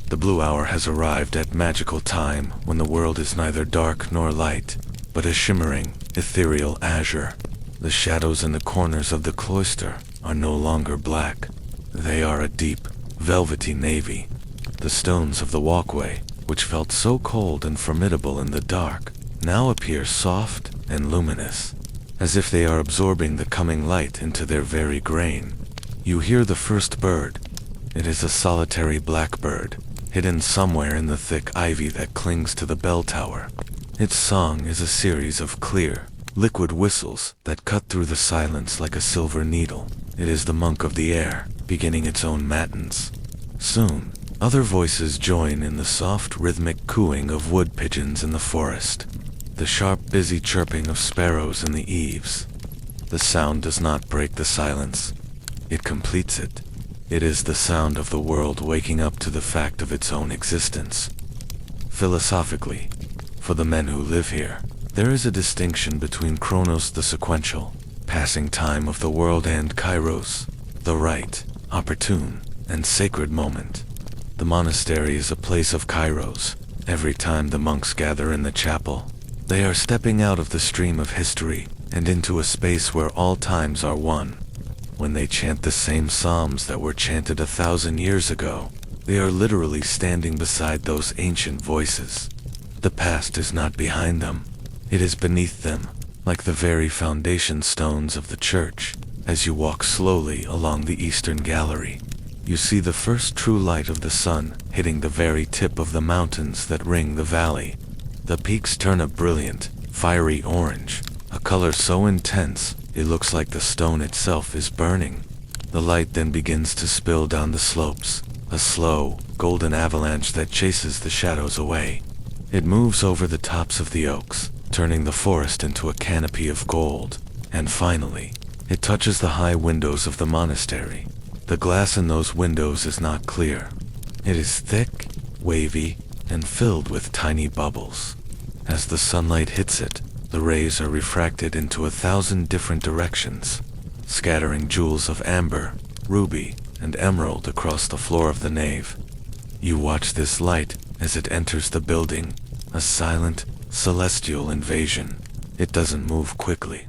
The blue hour has arrived at magical time when the world is neither dark nor light, but a shimmering, ethereal azure. The shadows in the corners of the cloister are no longer black. They are a deep, velvety navy. The stones of the walkway, which felt so cold and formidable in the dark, now appear soft and luminous, as if they are absorbing the coming light into their very grain. You hear the first bird. It is a solitary blackbird, hidden somewhere in the thick ivy that clings to the bell tower. Its song is a series of clear, liquid whistles that cut through the silence like a silver needle. It is the monk of the air, beginning its own matins. Soon, other voices join in the soft, rhythmic cooing of wood pigeons in the forest, the sharp, busy chirping of sparrows in the eaves. The sound does not break the silence. It completes it. It is the sound of the world waking up to the fact of its own existence. Philosophically, for the men who live here, there is a distinction between Chronos, the sequential, passing time of the world, and Kairos, the right, opportune, and sacred moment. The monastery is a place of Kairos. Every time the monks gather in the chapel, they are stepping out of the stream of history and into a space where all times are one. When they chant the same psalms that were chanted 1,000 years ago, they are literally standing beside those ancient voices. The past is not behind them. It is beneath them, like the very foundation stones of the church. As you walk slowly along the eastern gallery, you see the first true light of the sun hitting the very tip of the mountains that ring the valley. The peaks turn a brilliant, fiery orange, a color so intense it looks like the stone itself is burning. The light then begins to spill down the slopes, a slow, golden avalanche that chases the shadows away. It moves over the tops of the oaks, turning the forest into a canopy of gold, and finally, it touches the high windows of the monastery. The glass in those windows is not clear. It is thick, wavy, and filled with tiny bubbles. As the sunlight hits it, the rays are refracted into 1,000 different directions, scattering jewels of amber, ruby, and emerald across the floor of the nave. You watch this light as it enters the building, a silent, celestial invasion. It doesn't move quickly.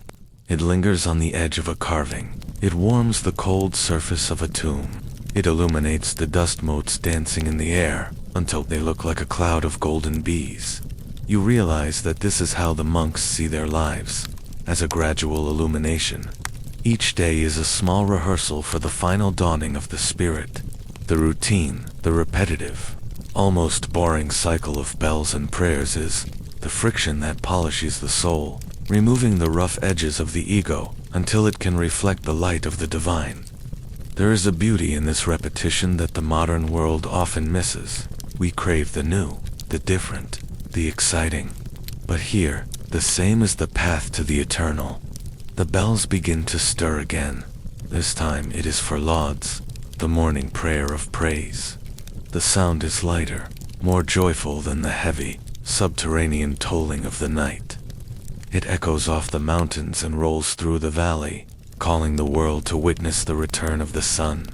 It lingers on the edge of a carving. It warms the cold surface of a tomb. It illuminates the dust motes dancing in the air until they look like a cloud of golden bees. You realize that this is how the monks see their lives, as a gradual illumination. Each day is a small rehearsal for the final dawning of the spirit. The routine, the repetitive, almost boring cycle of bells and prayers is the friction that polishes the soul, removing the rough edges of the ego until it can reflect the light of the divine. There is a beauty in this repetition that the modern world often misses. We crave the new, the different, the exciting. But here, the same is the path to the eternal. The bells begin to stir again. This time it is for lauds, the morning prayer of praise. The sound is lighter, more joyful than the heavy, subterranean tolling of the night. It echoes off the mountains and rolls through the valley, calling the world to witness the return of the sun.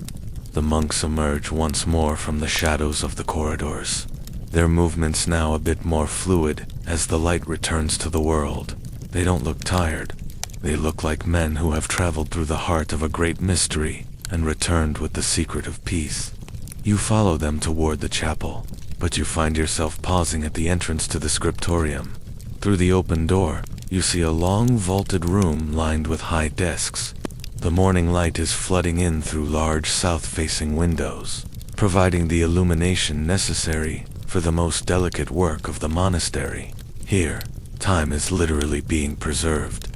The monks emerge once more from the shadows of the corridors, their movements now a bit more fluid as the light returns to the world. They don't look tired. They look like men who have traveled through the heart of a great mystery and returned with the secret of peace. You follow them toward the chapel, but you find yourself pausing at the entrance to the scriptorium. Through the open door, you see a long vaulted room lined with high desks. The morning light is flooding in through large south-facing windows, providing the illumination necessary for the most delicate work of the monastery. Here, time is literally being preserved.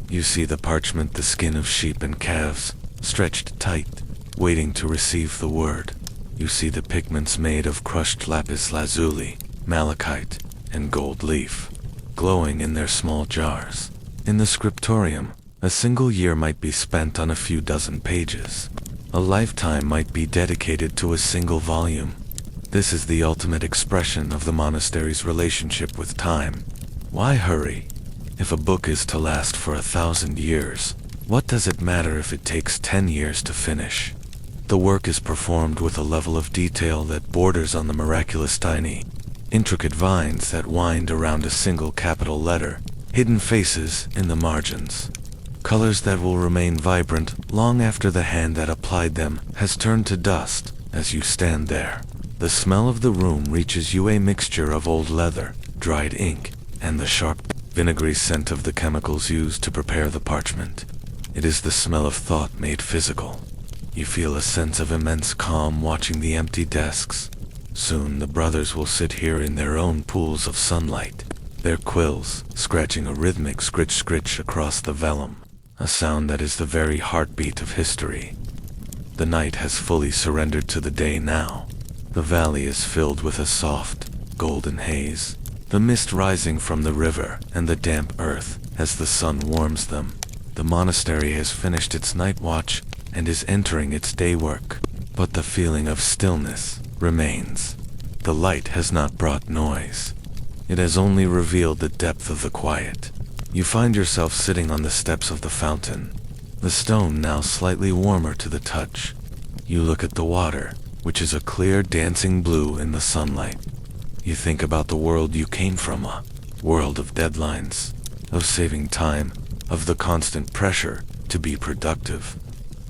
You see the parchment, the skin of sheep and calves, stretched tight, waiting to receive the word. You see the pigments made of crushed lapis lazuli, malachite, and gold leaf, glowing in their small jars. In the scriptorium, a single year might be spent on a few dozen pages. A lifetime might be dedicated to a single volume. This is the ultimate expression of the monastery's relationship with time. Why hurry? If a book is to last for 1,000 years, what does it matter if it takes 10 years to finish? The work is performed with a level of detail that borders on the miraculous, tiny, intricate vines that wind around a single capital letter, hidden faces in the margins, colors that will remain vibrant long after the hand that applied them has turned to dust. As you stand there, the smell of the room reaches you, a mixture of old leather, dried ink, and the sharp, vinegary scent of the chemicals used to prepare the parchment. It is the smell of thought made physical. You feel a sense of immense calm watching the empty desks. Soon the brothers will sit here in their own pools of sunlight, their quills scratching a rhythmic scritch-scritch across the vellum, a sound that is the very heartbeat of history. The night has fully surrendered to the day now. The valley is filled with a soft, golden haze, the mist rising from the river and the damp earth as the sun warms them. The monastery has finished its night watch and is entering its day work, but the feeling of stillness remains. The light has not brought noise. It has only revealed the depth of the quiet. You find yourself sitting on the steps of the fountain, the stone now slightly warmer to the touch. You look at the water, which is a clear dancing blue in the sunlight. You think about the world you came from, a world of deadlines, of saving time, of the constant pressure to be productive.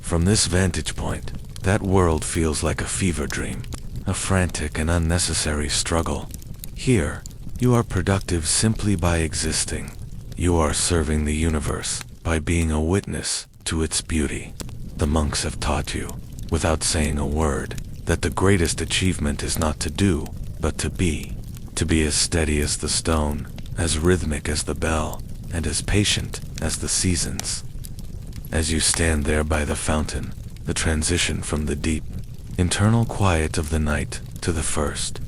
From this vantage point, that world feels like a fever dream, a frantic and unnecessary struggle. Here, you are productive simply by existing. You are serving the universe by being a witness to its beauty. The monks have taught you, without saying a word, that the greatest achievement is not to do, but to be as steady as the stone, as rhythmic as the bell, and as patient as the seasons. As you stand there by the fountain, the transition from the deep, internal quiet of the night to the first,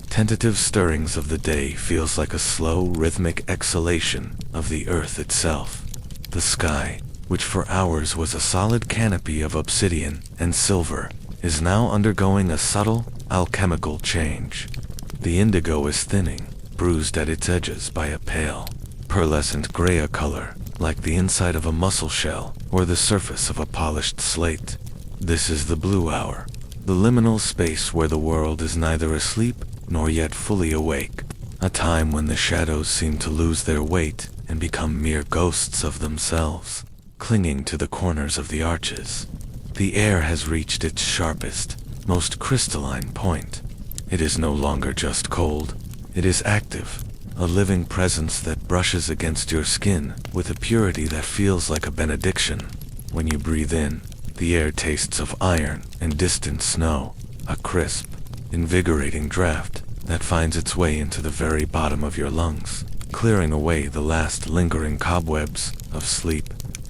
tentative stirrings of the day feels like a slow, rhythmic exhalation of the earth itself. The sky, which for hours was a solid canopy of obsidian and silver, is now undergoing a subtle, alchemical change. The indigo is thinning, bruised at its edges by a pale, pearlescent gray color, like the inside of a mussel shell or the surface of a polished slate. This is the blue hour, the liminal space where the world is neither asleep nor yet fully awake, a time when the shadows seem to lose their weight and become mere ghosts of themselves, clinging to the corners of the arches. The air has reached its sharpest, most crystalline point. It is no longer just cold, it is active, a living presence that brushes against your skin with a purity that feels like a benediction. When you breathe in, the air tastes of iron and distant snow, a crisp, invigorating draft that finds its way into the very bottom of your lungs, clearing away the last lingering cobwebs of sleep.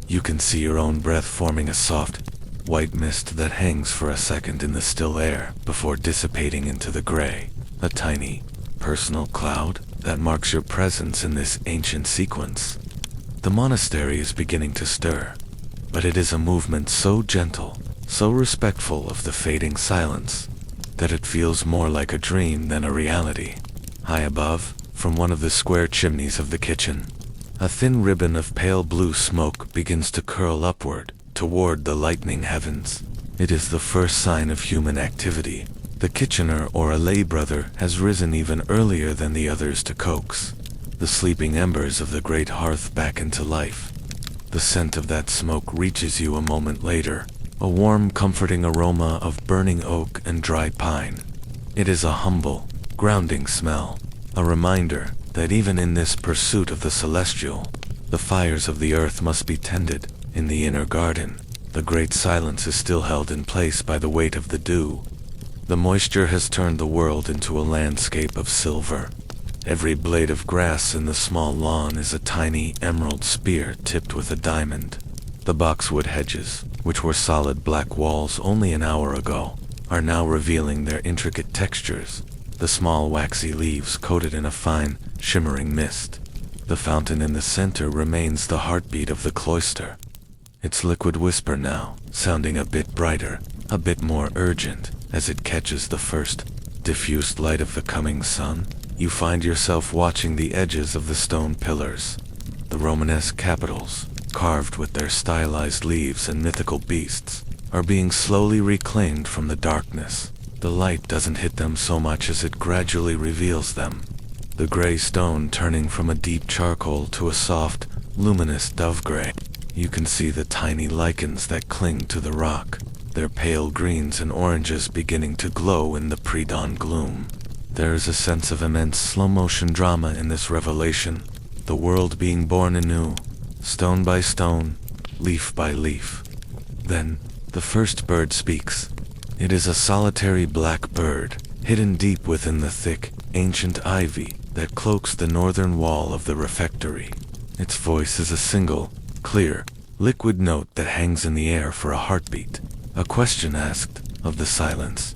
You can see your own breath forming a soft, white mist that hangs for a second in the still air before dissipating into the gray, a tiny, personal cloud that marks your presence in this ancient sequence. The monastery is beginning to stir, but it is a movement so gentle, so respectful of the fading silence, that it feels more like a dream than a reality. High above, from one of the square chimneys of the kitchen, a thin ribbon of pale blue smoke begins to curl upward toward the lightning heavens. It is the first sign of human activity. The kitchener or a lay brother has risen even earlier than the others to coax the sleeping embers of the great hearth back into life. The scent of that smoke reaches you a moment later, a warm, comforting aroma of burning oak and dry pine. It is a humble, grounding smell, a reminder that even in this pursuit of the celestial, the fires of the earth must be tended. In the inner garden, the great silence is still held in place by the weight of the dew. The moisture has turned the world into a landscape of silver. Every blade of grass in the small lawn is a tiny emerald spear tipped with a diamond. The boxwood hedges, which were solid black walls only an hour ago, are now revealing their intricate textures, the small waxy leaves coated in a fine, shimmering mist. The fountain in the center remains the heartbeat of the cloister, its liquid whisper now sounding a bit brighter, a bit more urgent, as it catches the first, diffused light of the coming sun. You find yourself watching the edges of the stone pillars. The Romanesque capitals, carved with their stylized leaves and mythical beasts, are being slowly reclaimed from the darkness. The light doesn't hit them so much as it gradually reveals them. The gray stone turning from a deep charcoal to a soft, luminous dove gray. You can see the tiny lichens that cling to the rock, their pale greens and oranges beginning to glow in the pre-dawn gloom. There is a sense of immense slow-motion drama in this revelation, the world being born anew, stone by stone, leaf by leaf. Then, the first bird speaks. It is a solitary black bird, hidden deep within the thick, ancient ivy that cloaks the northern wall of the refectory. Its voice is a single, clear, liquid note that hangs in the air for a heartbeat, a question asked of the silence.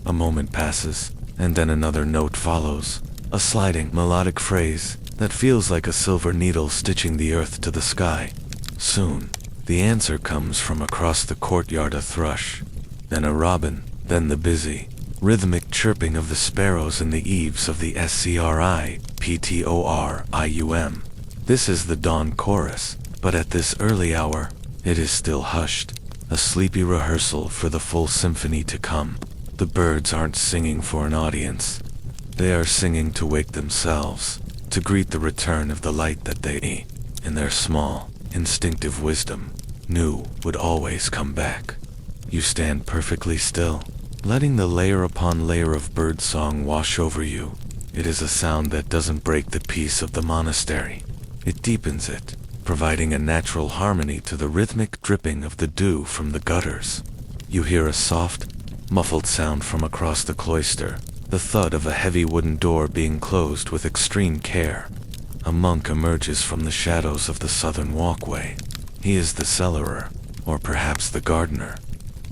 A moment passes, and then another note follows, a sliding, melodic phrase that feels like a silver needle stitching the earth to the sky. Soon, the answer comes from across the courtyard, a thrush, then a robin, then the busy, rhythmic chirping of the sparrows in the eaves of the Scriptorium. This is the dawn chorus, but at this early hour, it is still hushed, a sleepy rehearsal for the full symphony to come. The birds aren't singing for an audience. They are singing to wake themselves, to greet the return of the light that they, in their small, instinctive wisdom, knew would always come back. You stand perfectly still, letting the layer upon layer of birdsong wash over you. It is a sound that doesn't break the peace of the monastery. It deepens it, providing a natural harmony to the rhythmic dripping of the dew from the gutters. You hear a soft, muffled sound from across the cloister, the thud of a heavy wooden door being closed with extreme care. A monk emerges from the shadows of the southern walkway. He is the cellarer, or perhaps the gardener,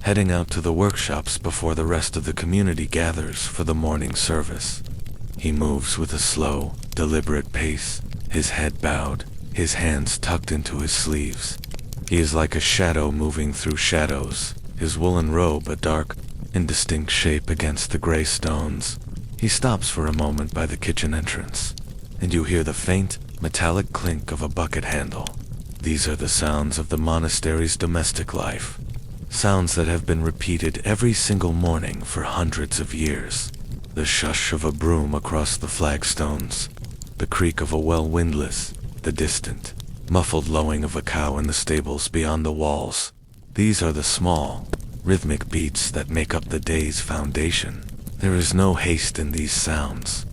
heading out to the workshops before the rest of the community gathers for the morning service. He moves with a slow, deliberate pace, his head bowed, his hands tucked into his sleeves. He is like a shadow moving through shadows, his woolen robe a dark, indistinct shape against the gray stones. He stops for a moment by the kitchen entrance, and you hear the faint, metallic clink of a bucket handle. These are the sounds of the monastery's domestic life, sounds that have been repeated every single morning for hundreds of years. The shush of a broom across the flagstones, the creak of a well windlass, the distant, muffled lowing of a cow in the stables beyond the walls. These are the small, rhythmic beats that make up the day's foundation. There is no haste in these sounds.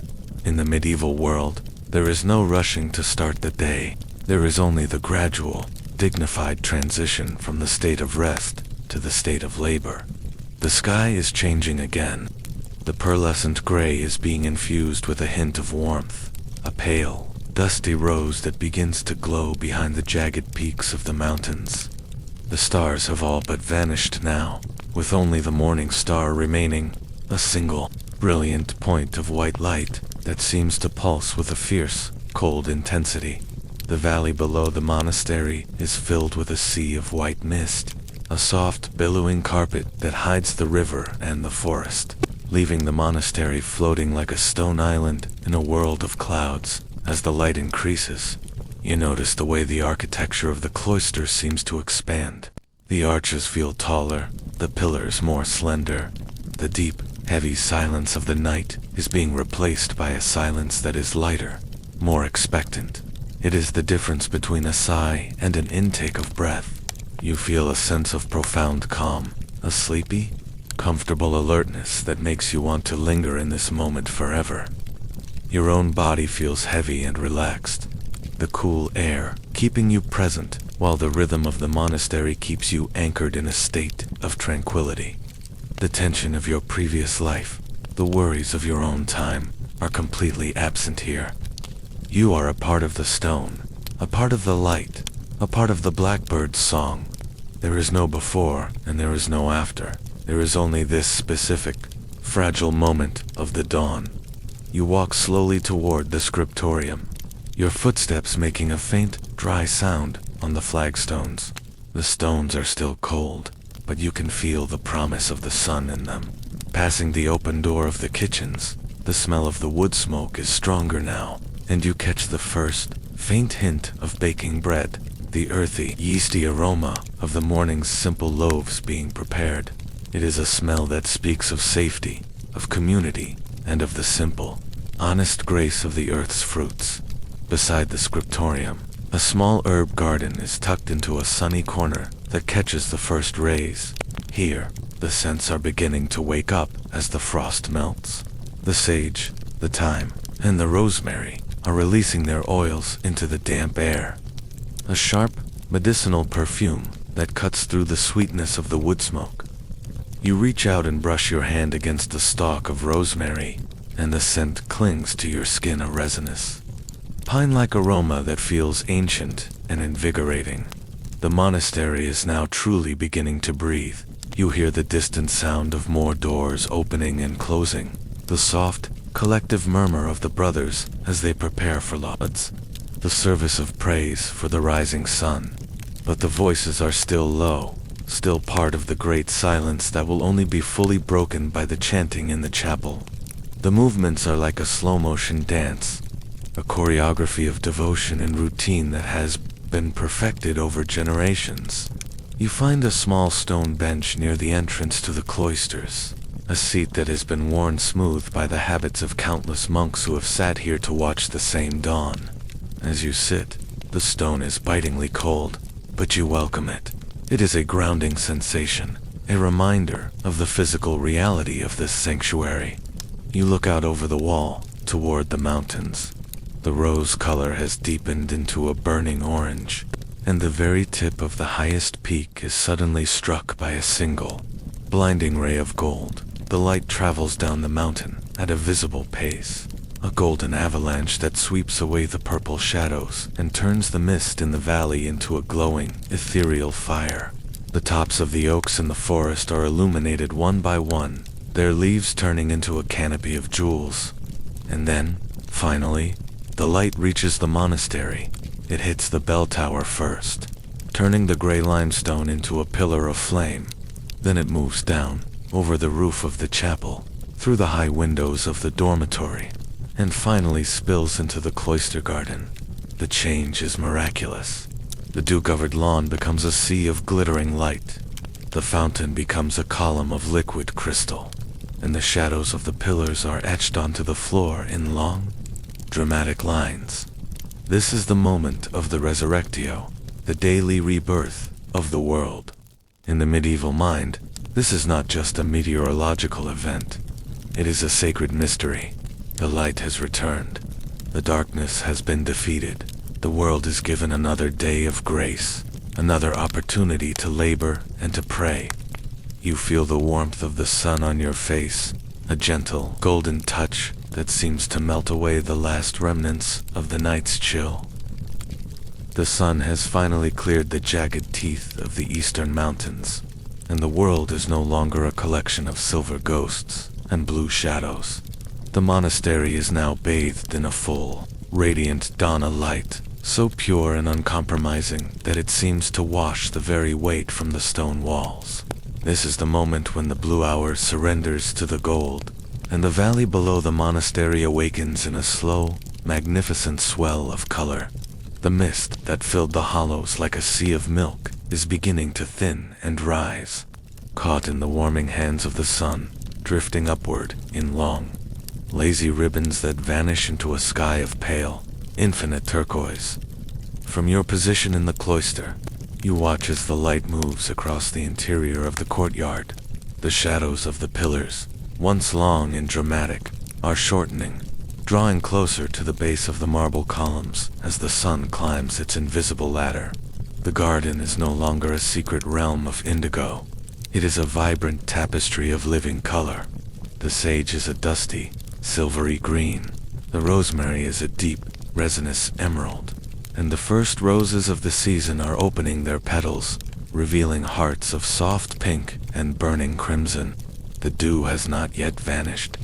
In the medieval world, there is no rushing to start the day. There is only the gradual, dignified transition from the state of rest to the state of labor. The sky is changing again. The pearlescent gray is being infused with a hint of warmth, a pale, dusty rose that begins to glow behind the jagged peaks of the mountains. The stars have all but vanished now, with only the morning star remaining, a single, brilliant point of white light that seems to pulse with a fierce, cold intensity. The valley below the monastery is filled with a sea of white mist, a soft, billowing carpet that hides the river and the forest, leaving the monastery floating like a stone island in a world of clouds. As the light increases, you notice the way the architecture of the cloisters seems to expand. The arches feel taller, the pillars more slender. The deep, heavy silence of the night is being replaced by a silence that is lighter, more expectant. It is the difference between a sigh and an intake of breath. You feel a sense of profound calm, a sleepy, comfortable alertness that makes you want to linger in this moment forever. Your own body feels heavy and relaxed, the cool air keeping you present, while the rhythm of the monastery keeps you anchored in a state of tranquility. The tension of your previous life, the worries of your own time, are completely absent here. You are a part of the stone, a part of the light, a part of the blackbird's song. There is no before and there is no after. There is only this specific, fragile moment of the dawn. You walk slowly toward the scriptorium, your footsteps making a faint, dry sound on the flagstones. The stones are still cold, but you can feel the promise of the sun in them. Passing the open door of the kitchens, the smell of the wood smoke is stronger now, and you catch the first, faint hint of baking bread, the earthy, yeasty aroma of the morning's simple loaves being prepared. It is a smell that speaks of safety, of community, and of the simple, honest grace of the earth's fruits. Beside the scriptorium, a small herb garden is tucked into a sunny corner that catches the first rays. Here, the scents are beginning to wake up as the frost melts. The sage, the thyme, and the rosemary are releasing their oils into the damp air. A sharp, medicinal perfume that cuts through the sweetness of the wood smoke. You reach out and brush your hand against the stalk of rosemary, and the scent clings to your skin, a resinous, pine-like aroma that feels ancient and invigorating. The monastery is now truly beginning to breathe. You hear the distant sound of more doors opening and closing, the soft, collective murmur of the brothers as they prepare for lauds, the service of praise for the rising sun. But the voices are still low, still part of the great silence that will only be fully broken by the chanting in the chapel. The movements are like a slow-motion dance, a choreography of devotion and routine that has been perfected over generations. You find a small stone bench near the entrance to the cloisters, a seat that has been worn smooth by the habits of countless monks who have sat here to watch the same dawn. As you sit, the stone is bitingly cold, but you welcome it. It is a grounding sensation, a reminder of the physical reality of this sanctuary. You look out over the wall, toward the mountains. The rose color has deepened into a burning orange, and the very tip of the highest peak is suddenly struck by a single, blinding ray of gold. The light travels down the mountain at a visible pace, a golden avalanche that sweeps away the purple shadows and turns the mist in the valley into a glowing, ethereal fire. The tops of the oaks in the forest are illuminated one by one, their leaves turning into a canopy of jewels. And then, finally, the light reaches the monastery. It hits the bell tower first, turning the gray limestone into a pillar of flame. Then it moves down, over the roof of the chapel, through the high windows of the dormitory, and finally spills into the cloister garden. The change is miraculous. The dew-covered lawn becomes a sea of glittering light. The fountain becomes a column of liquid crystal, and the shadows of the pillars are etched onto the floor in long, dramatic lines. This is the moment of the resurrectio, the daily rebirth of the world. In the medieval mind, this is not just a meteorological event. It is a sacred mystery. The light has returned. The darkness has been defeated. The world is given another day of grace, another opportunity to labor and to pray. You feel the warmth of the sun on your face, a gentle, golden touch that seems to melt away the last remnants of the night's chill. The sun has finally cleared the jagged teeth of the eastern mountains, and the world is no longer a collection of silver ghosts and blue shadows. The monastery is now bathed in a full, radiant dawn of light, so pure and uncompromising that it seems to wash the very weight from the stone walls. This is the moment when the blue hour surrenders to the gold, and the valley below the monastery awakens in a slow, magnificent swell of color. The mist that filled the hollows like a sea of milk is beginning to thin and rise, caught in the warming hands of the sun, drifting upward in long, lazy ribbons that vanish into a sky of pale, infinite turquoise. From your position in the cloister, you watch as the light moves across the interior of the courtyard. The shadows of the pillars, once long and dramatic, are shortening, drawing closer to the base of the marble columns as the sun climbs its invisible ladder. The garden is no longer a secret realm of indigo. It is a vibrant tapestry of living color. The sage is a dusty, silvery green. The rosemary is a deep, resinous emerald. And the first roses of the season are opening their petals, revealing hearts of soft pink and burning crimson. The dew has not yet vanished.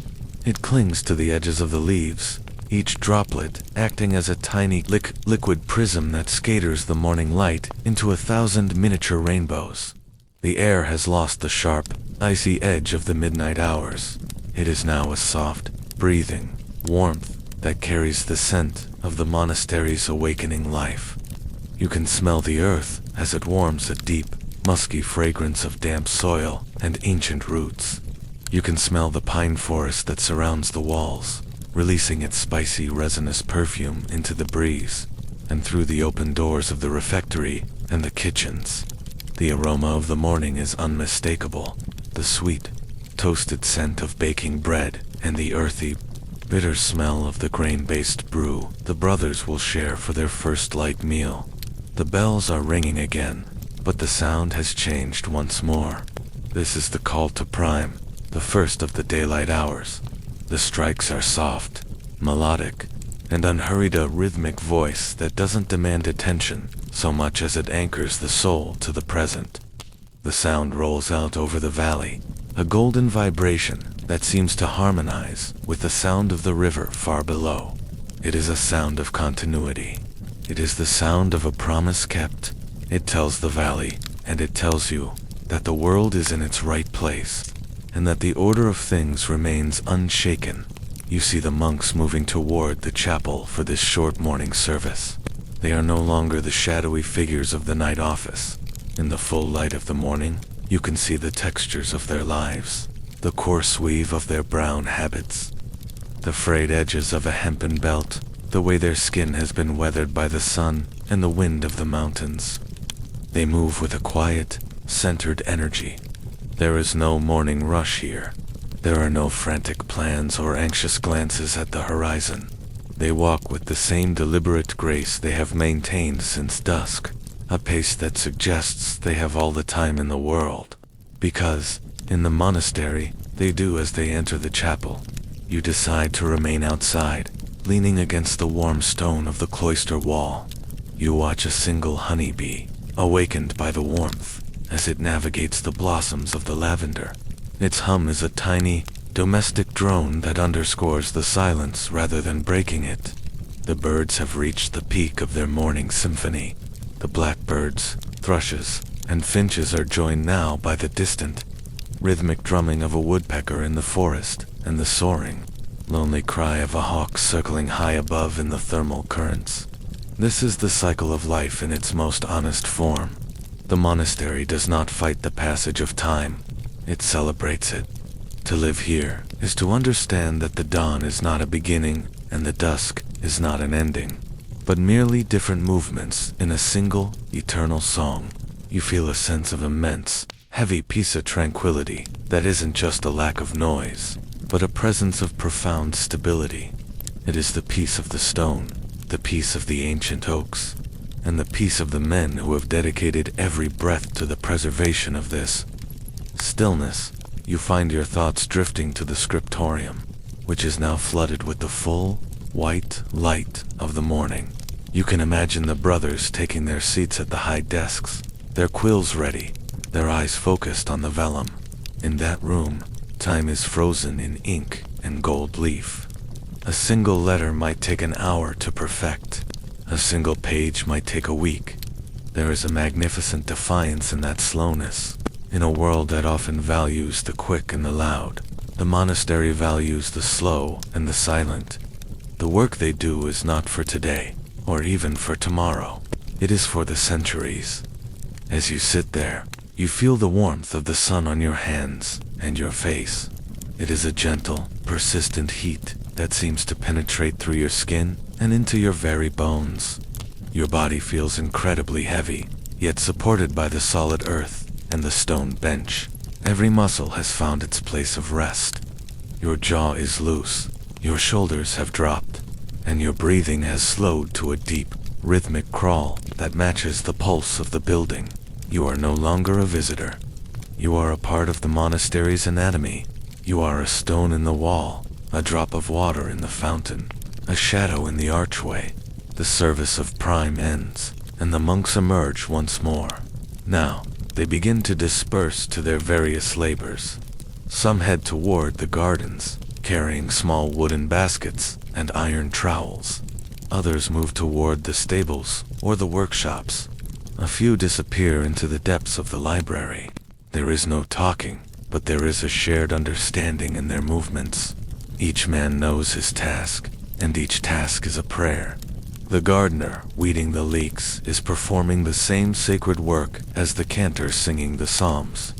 It clings to the edges of the leaves, each droplet acting as a tiny liquid prism that scatters the morning light into 1,000 miniature rainbows. The air has lost the sharp, icy edge of the midnight hours. It is now a soft, breathing warmth that carries the scent of the monastery's awakening life. You can smell the earth as it warms, a deep, musky fragrance of damp soil and ancient roots. You can smell the pine forest that surrounds the walls, releasing its spicy, resinous perfume into the breeze, and through the open doors of the refectory and the kitchens. The aroma of the morning is unmistakable, the sweet, toasted scent of baking bread and the earthy, bitter smell of the grain-based brew the brothers will share for their first light meal. The bells are ringing again, but the sound has changed once more. This is the call to prime, the first of the daylight hours. The strikes are soft, melodic, and unhurried, a rhythmic voice that doesn't demand attention so much as it anchors the soul to the present. The sound rolls out over the valley, a golden vibration that seems to harmonize with the sound of the river far below. It is a sound of continuity. It is the sound of a promise kept. It tells the valley, and it tells you, that the world is in its right place, and that the order of things remains unshaken. You see the monks moving toward the chapel for this short morning service. They are no longer the shadowy figures of the night office. In the full light of the morning, you can see the textures of their lives, the coarse weave of their brown habits, the frayed edges of a hempen belt, the way their skin has been weathered by the sun and the wind of the mountains. They move with a quiet, centered energy. There is no morning rush here. There are no frantic plans or anxious glances at the horizon. They walk with the same deliberate grace they have maintained since dusk, a pace that suggests they have all the time in the world. Because, in the monastery, they do as they enter the chapel. You decide to remain outside, leaning against the warm stone of the cloister wall. You watch a single honeybee, awakened by the warmth, as it navigates the blossoms of the lavender. Its hum is a tiny, domestic drone that underscores the silence rather than breaking it. The birds have reached the peak of their morning symphony. The blackbirds, thrushes, and finches are joined now by the distant, rhythmic drumming of a woodpecker in the forest and the soaring, lonely cry of a hawk circling high above in the thermal currents. This is the cycle of life in its most honest form. The monastery does not fight the passage of time. It celebrates it. To live here is to understand that the dawn is not a beginning and the dusk is not an ending, but merely different movements in a single, eternal song. You feel a sense of immense, heavy peace, of tranquility that isn't just a lack of noise, but a presence of profound stability. It is the peace of the stone, the peace of the ancient oaks, and the peace of the men who have dedicated every breath to the preservation of this. Stillness, you find your thoughts drifting to the scriptorium, which is now flooded with the full, white light of the morning. You can imagine the brothers taking their seats at the high desks, their quills ready, their eyes focused on the vellum. In that room, time is frozen in ink and gold leaf. A single letter might take an hour to perfect. A single page might take a week. There is a magnificent defiance in that slowness. In a world that often values the quick and the loud, the monastery values the slow and the silent. The work they do is not for today, or even for tomorrow. It is for the centuries. As you sit there, you feel the warmth of the sun on your hands and your face. It is a gentle, persistent heat that seems to penetrate through your skin and into your very bones. Your body feels incredibly heavy, yet supported by the solid earth and the stone bench. Every muscle has found its place of rest. Your jaw is loose, your shoulders have dropped, and your breathing has slowed to a deep, rhythmic crawl that matches the pulse of the building. You are no longer a visitor. You are a part of the monastery's anatomy. You are a stone in the wall, a drop of water in the fountain, a shadow in the archway. The service of prime ends, and the monks emerge once more. Now, they begin to disperse to their various labors. Some head toward the gardens, carrying small wooden baskets and iron trowels. Others move toward the stables or the workshops. A few disappear into the depths of the library. There is no talking, but there is a shared understanding in their movements. Each man knows his task, and each task is a prayer. The gardener, weeding the leeks, is performing the same sacred work as the cantor singing the psalms.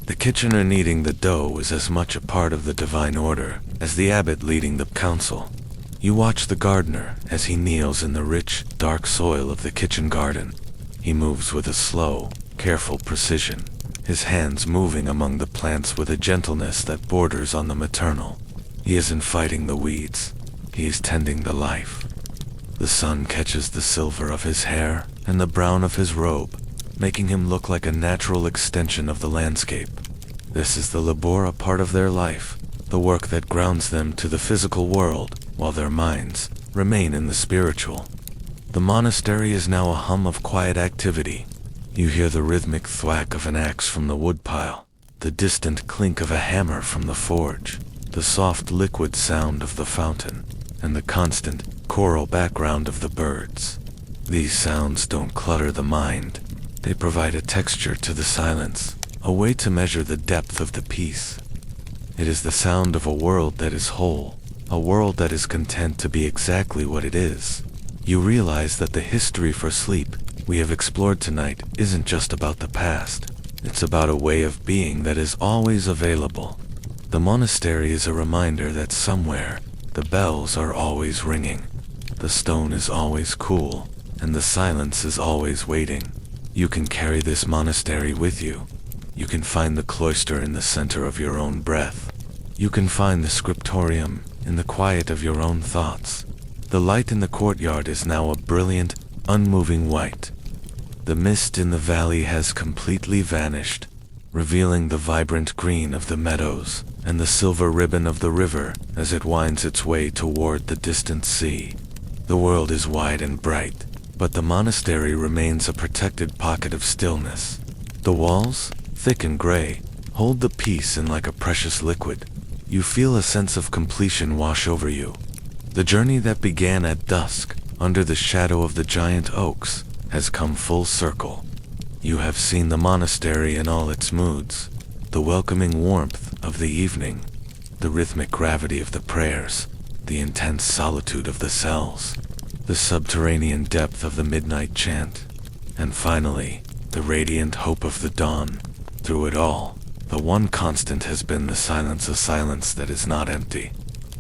The kitchener kneading the dough is as much a part of the divine order as the abbot leading the council. You watch the gardener as he kneels in the rich, dark soil of the kitchen garden. He moves with a slow, careful precision, his hands moving among the plants with a gentleness that borders on the maternal. He isn't fighting the weeds, he is tending the life. The sun catches the silver of his hair and the brown of his robe, making him look like a natural extension of the landscape. This is the labora part of their life, the work that grounds them to the physical world while their minds remain in the spiritual. The monastery is now a hum of quiet activity. You hear the rhythmic thwack of an axe from the woodpile, the distant clink of a hammer from the forge, the soft liquid sound of the fountain, and the constant choral background of the birds. These sounds don't clutter the mind. They provide a texture to the silence, a way to measure the depth of the peace. It is the sound of a world that is whole, a world that is content to be exactly what it is. You realize that the history for sleep we have explored tonight isn't just about the past. It's about a way of being that is always available. The monastery is a reminder that somewhere, the bells are always ringing. The stone is always cool, and the silence is always waiting. You can carry this monastery with you. You can find the cloister in the center of your own breath. You can find the scriptorium in the quiet of your own thoughts. The light in the courtyard is now a brilliant, unmoving white. The mist in the valley has completely vanished, revealing the vibrant green of the meadows and the silver ribbon of the river as it winds its way toward the distant sea. The world is wide and bright, but the monastery remains a protected pocket of stillness. The walls, thick and gray, hold the peace in like a precious liquid. You feel a sense of completion wash over you. The journey that began at dusk, under the shadow of the giant oaks, has come full circle. You have seen the monastery in all its moods, the welcoming warmth of the evening, the rhythmic gravity of the prayers, the intense solitude of the cells, the subterranean depth of the midnight chant, and finally, the radiant hope of the dawn. Through it all, the one constant has been the silence, a silence that is not empty,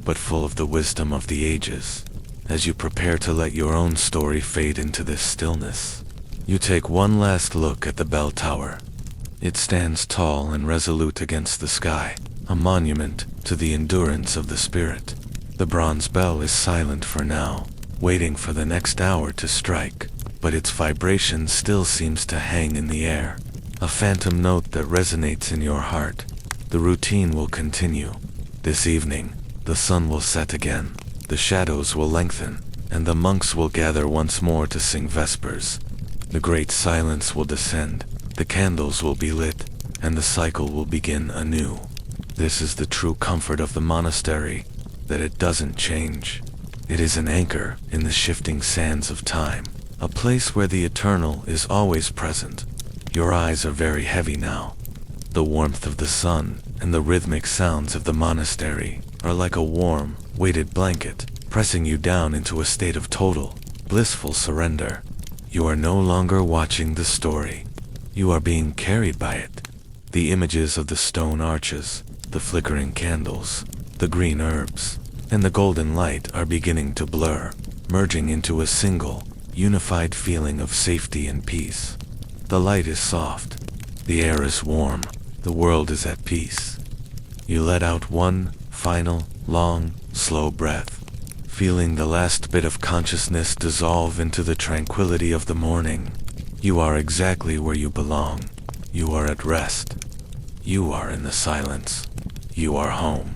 but full of the wisdom of the ages. As you prepare to let your own story fade into this stillness, you take one last look at the bell tower. It stands tall and resolute against the sky, a monument to the endurance of the spirit. The bronze bell is silent for now, waiting for the next hour to strike, but its vibration still seems to hang in the air, a phantom note that resonates in your heart. The routine will continue. This evening, the sun will set again, the shadows will lengthen, and the monks will gather once more to sing vespers. The great silence will descend, the candles will be lit, and the cycle will begin anew. This is the true comfort of the monastery, that it doesn't change. It is an anchor in the shifting sands of time, a place where the eternal is always present. Your eyes are very heavy now. The warmth of the sun and the rhythmic sounds of the monastery are like a warm, weighted blanket, pressing you down into a state of total, blissful surrender. You are no longer watching the story. You are being carried by it. The images of the stone arches, the flickering candles, the green herbs, and the golden light are beginning to blur, merging into a single, unified feeling of safety and peace. The light is soft, the air is warm, the world is at peace. You let out one final, long, slow breath, feeling the last bit of consciousness dissolve into the tranquility of the morning. You are exactly where you belong. You are at rest. You are in the silence. You are home.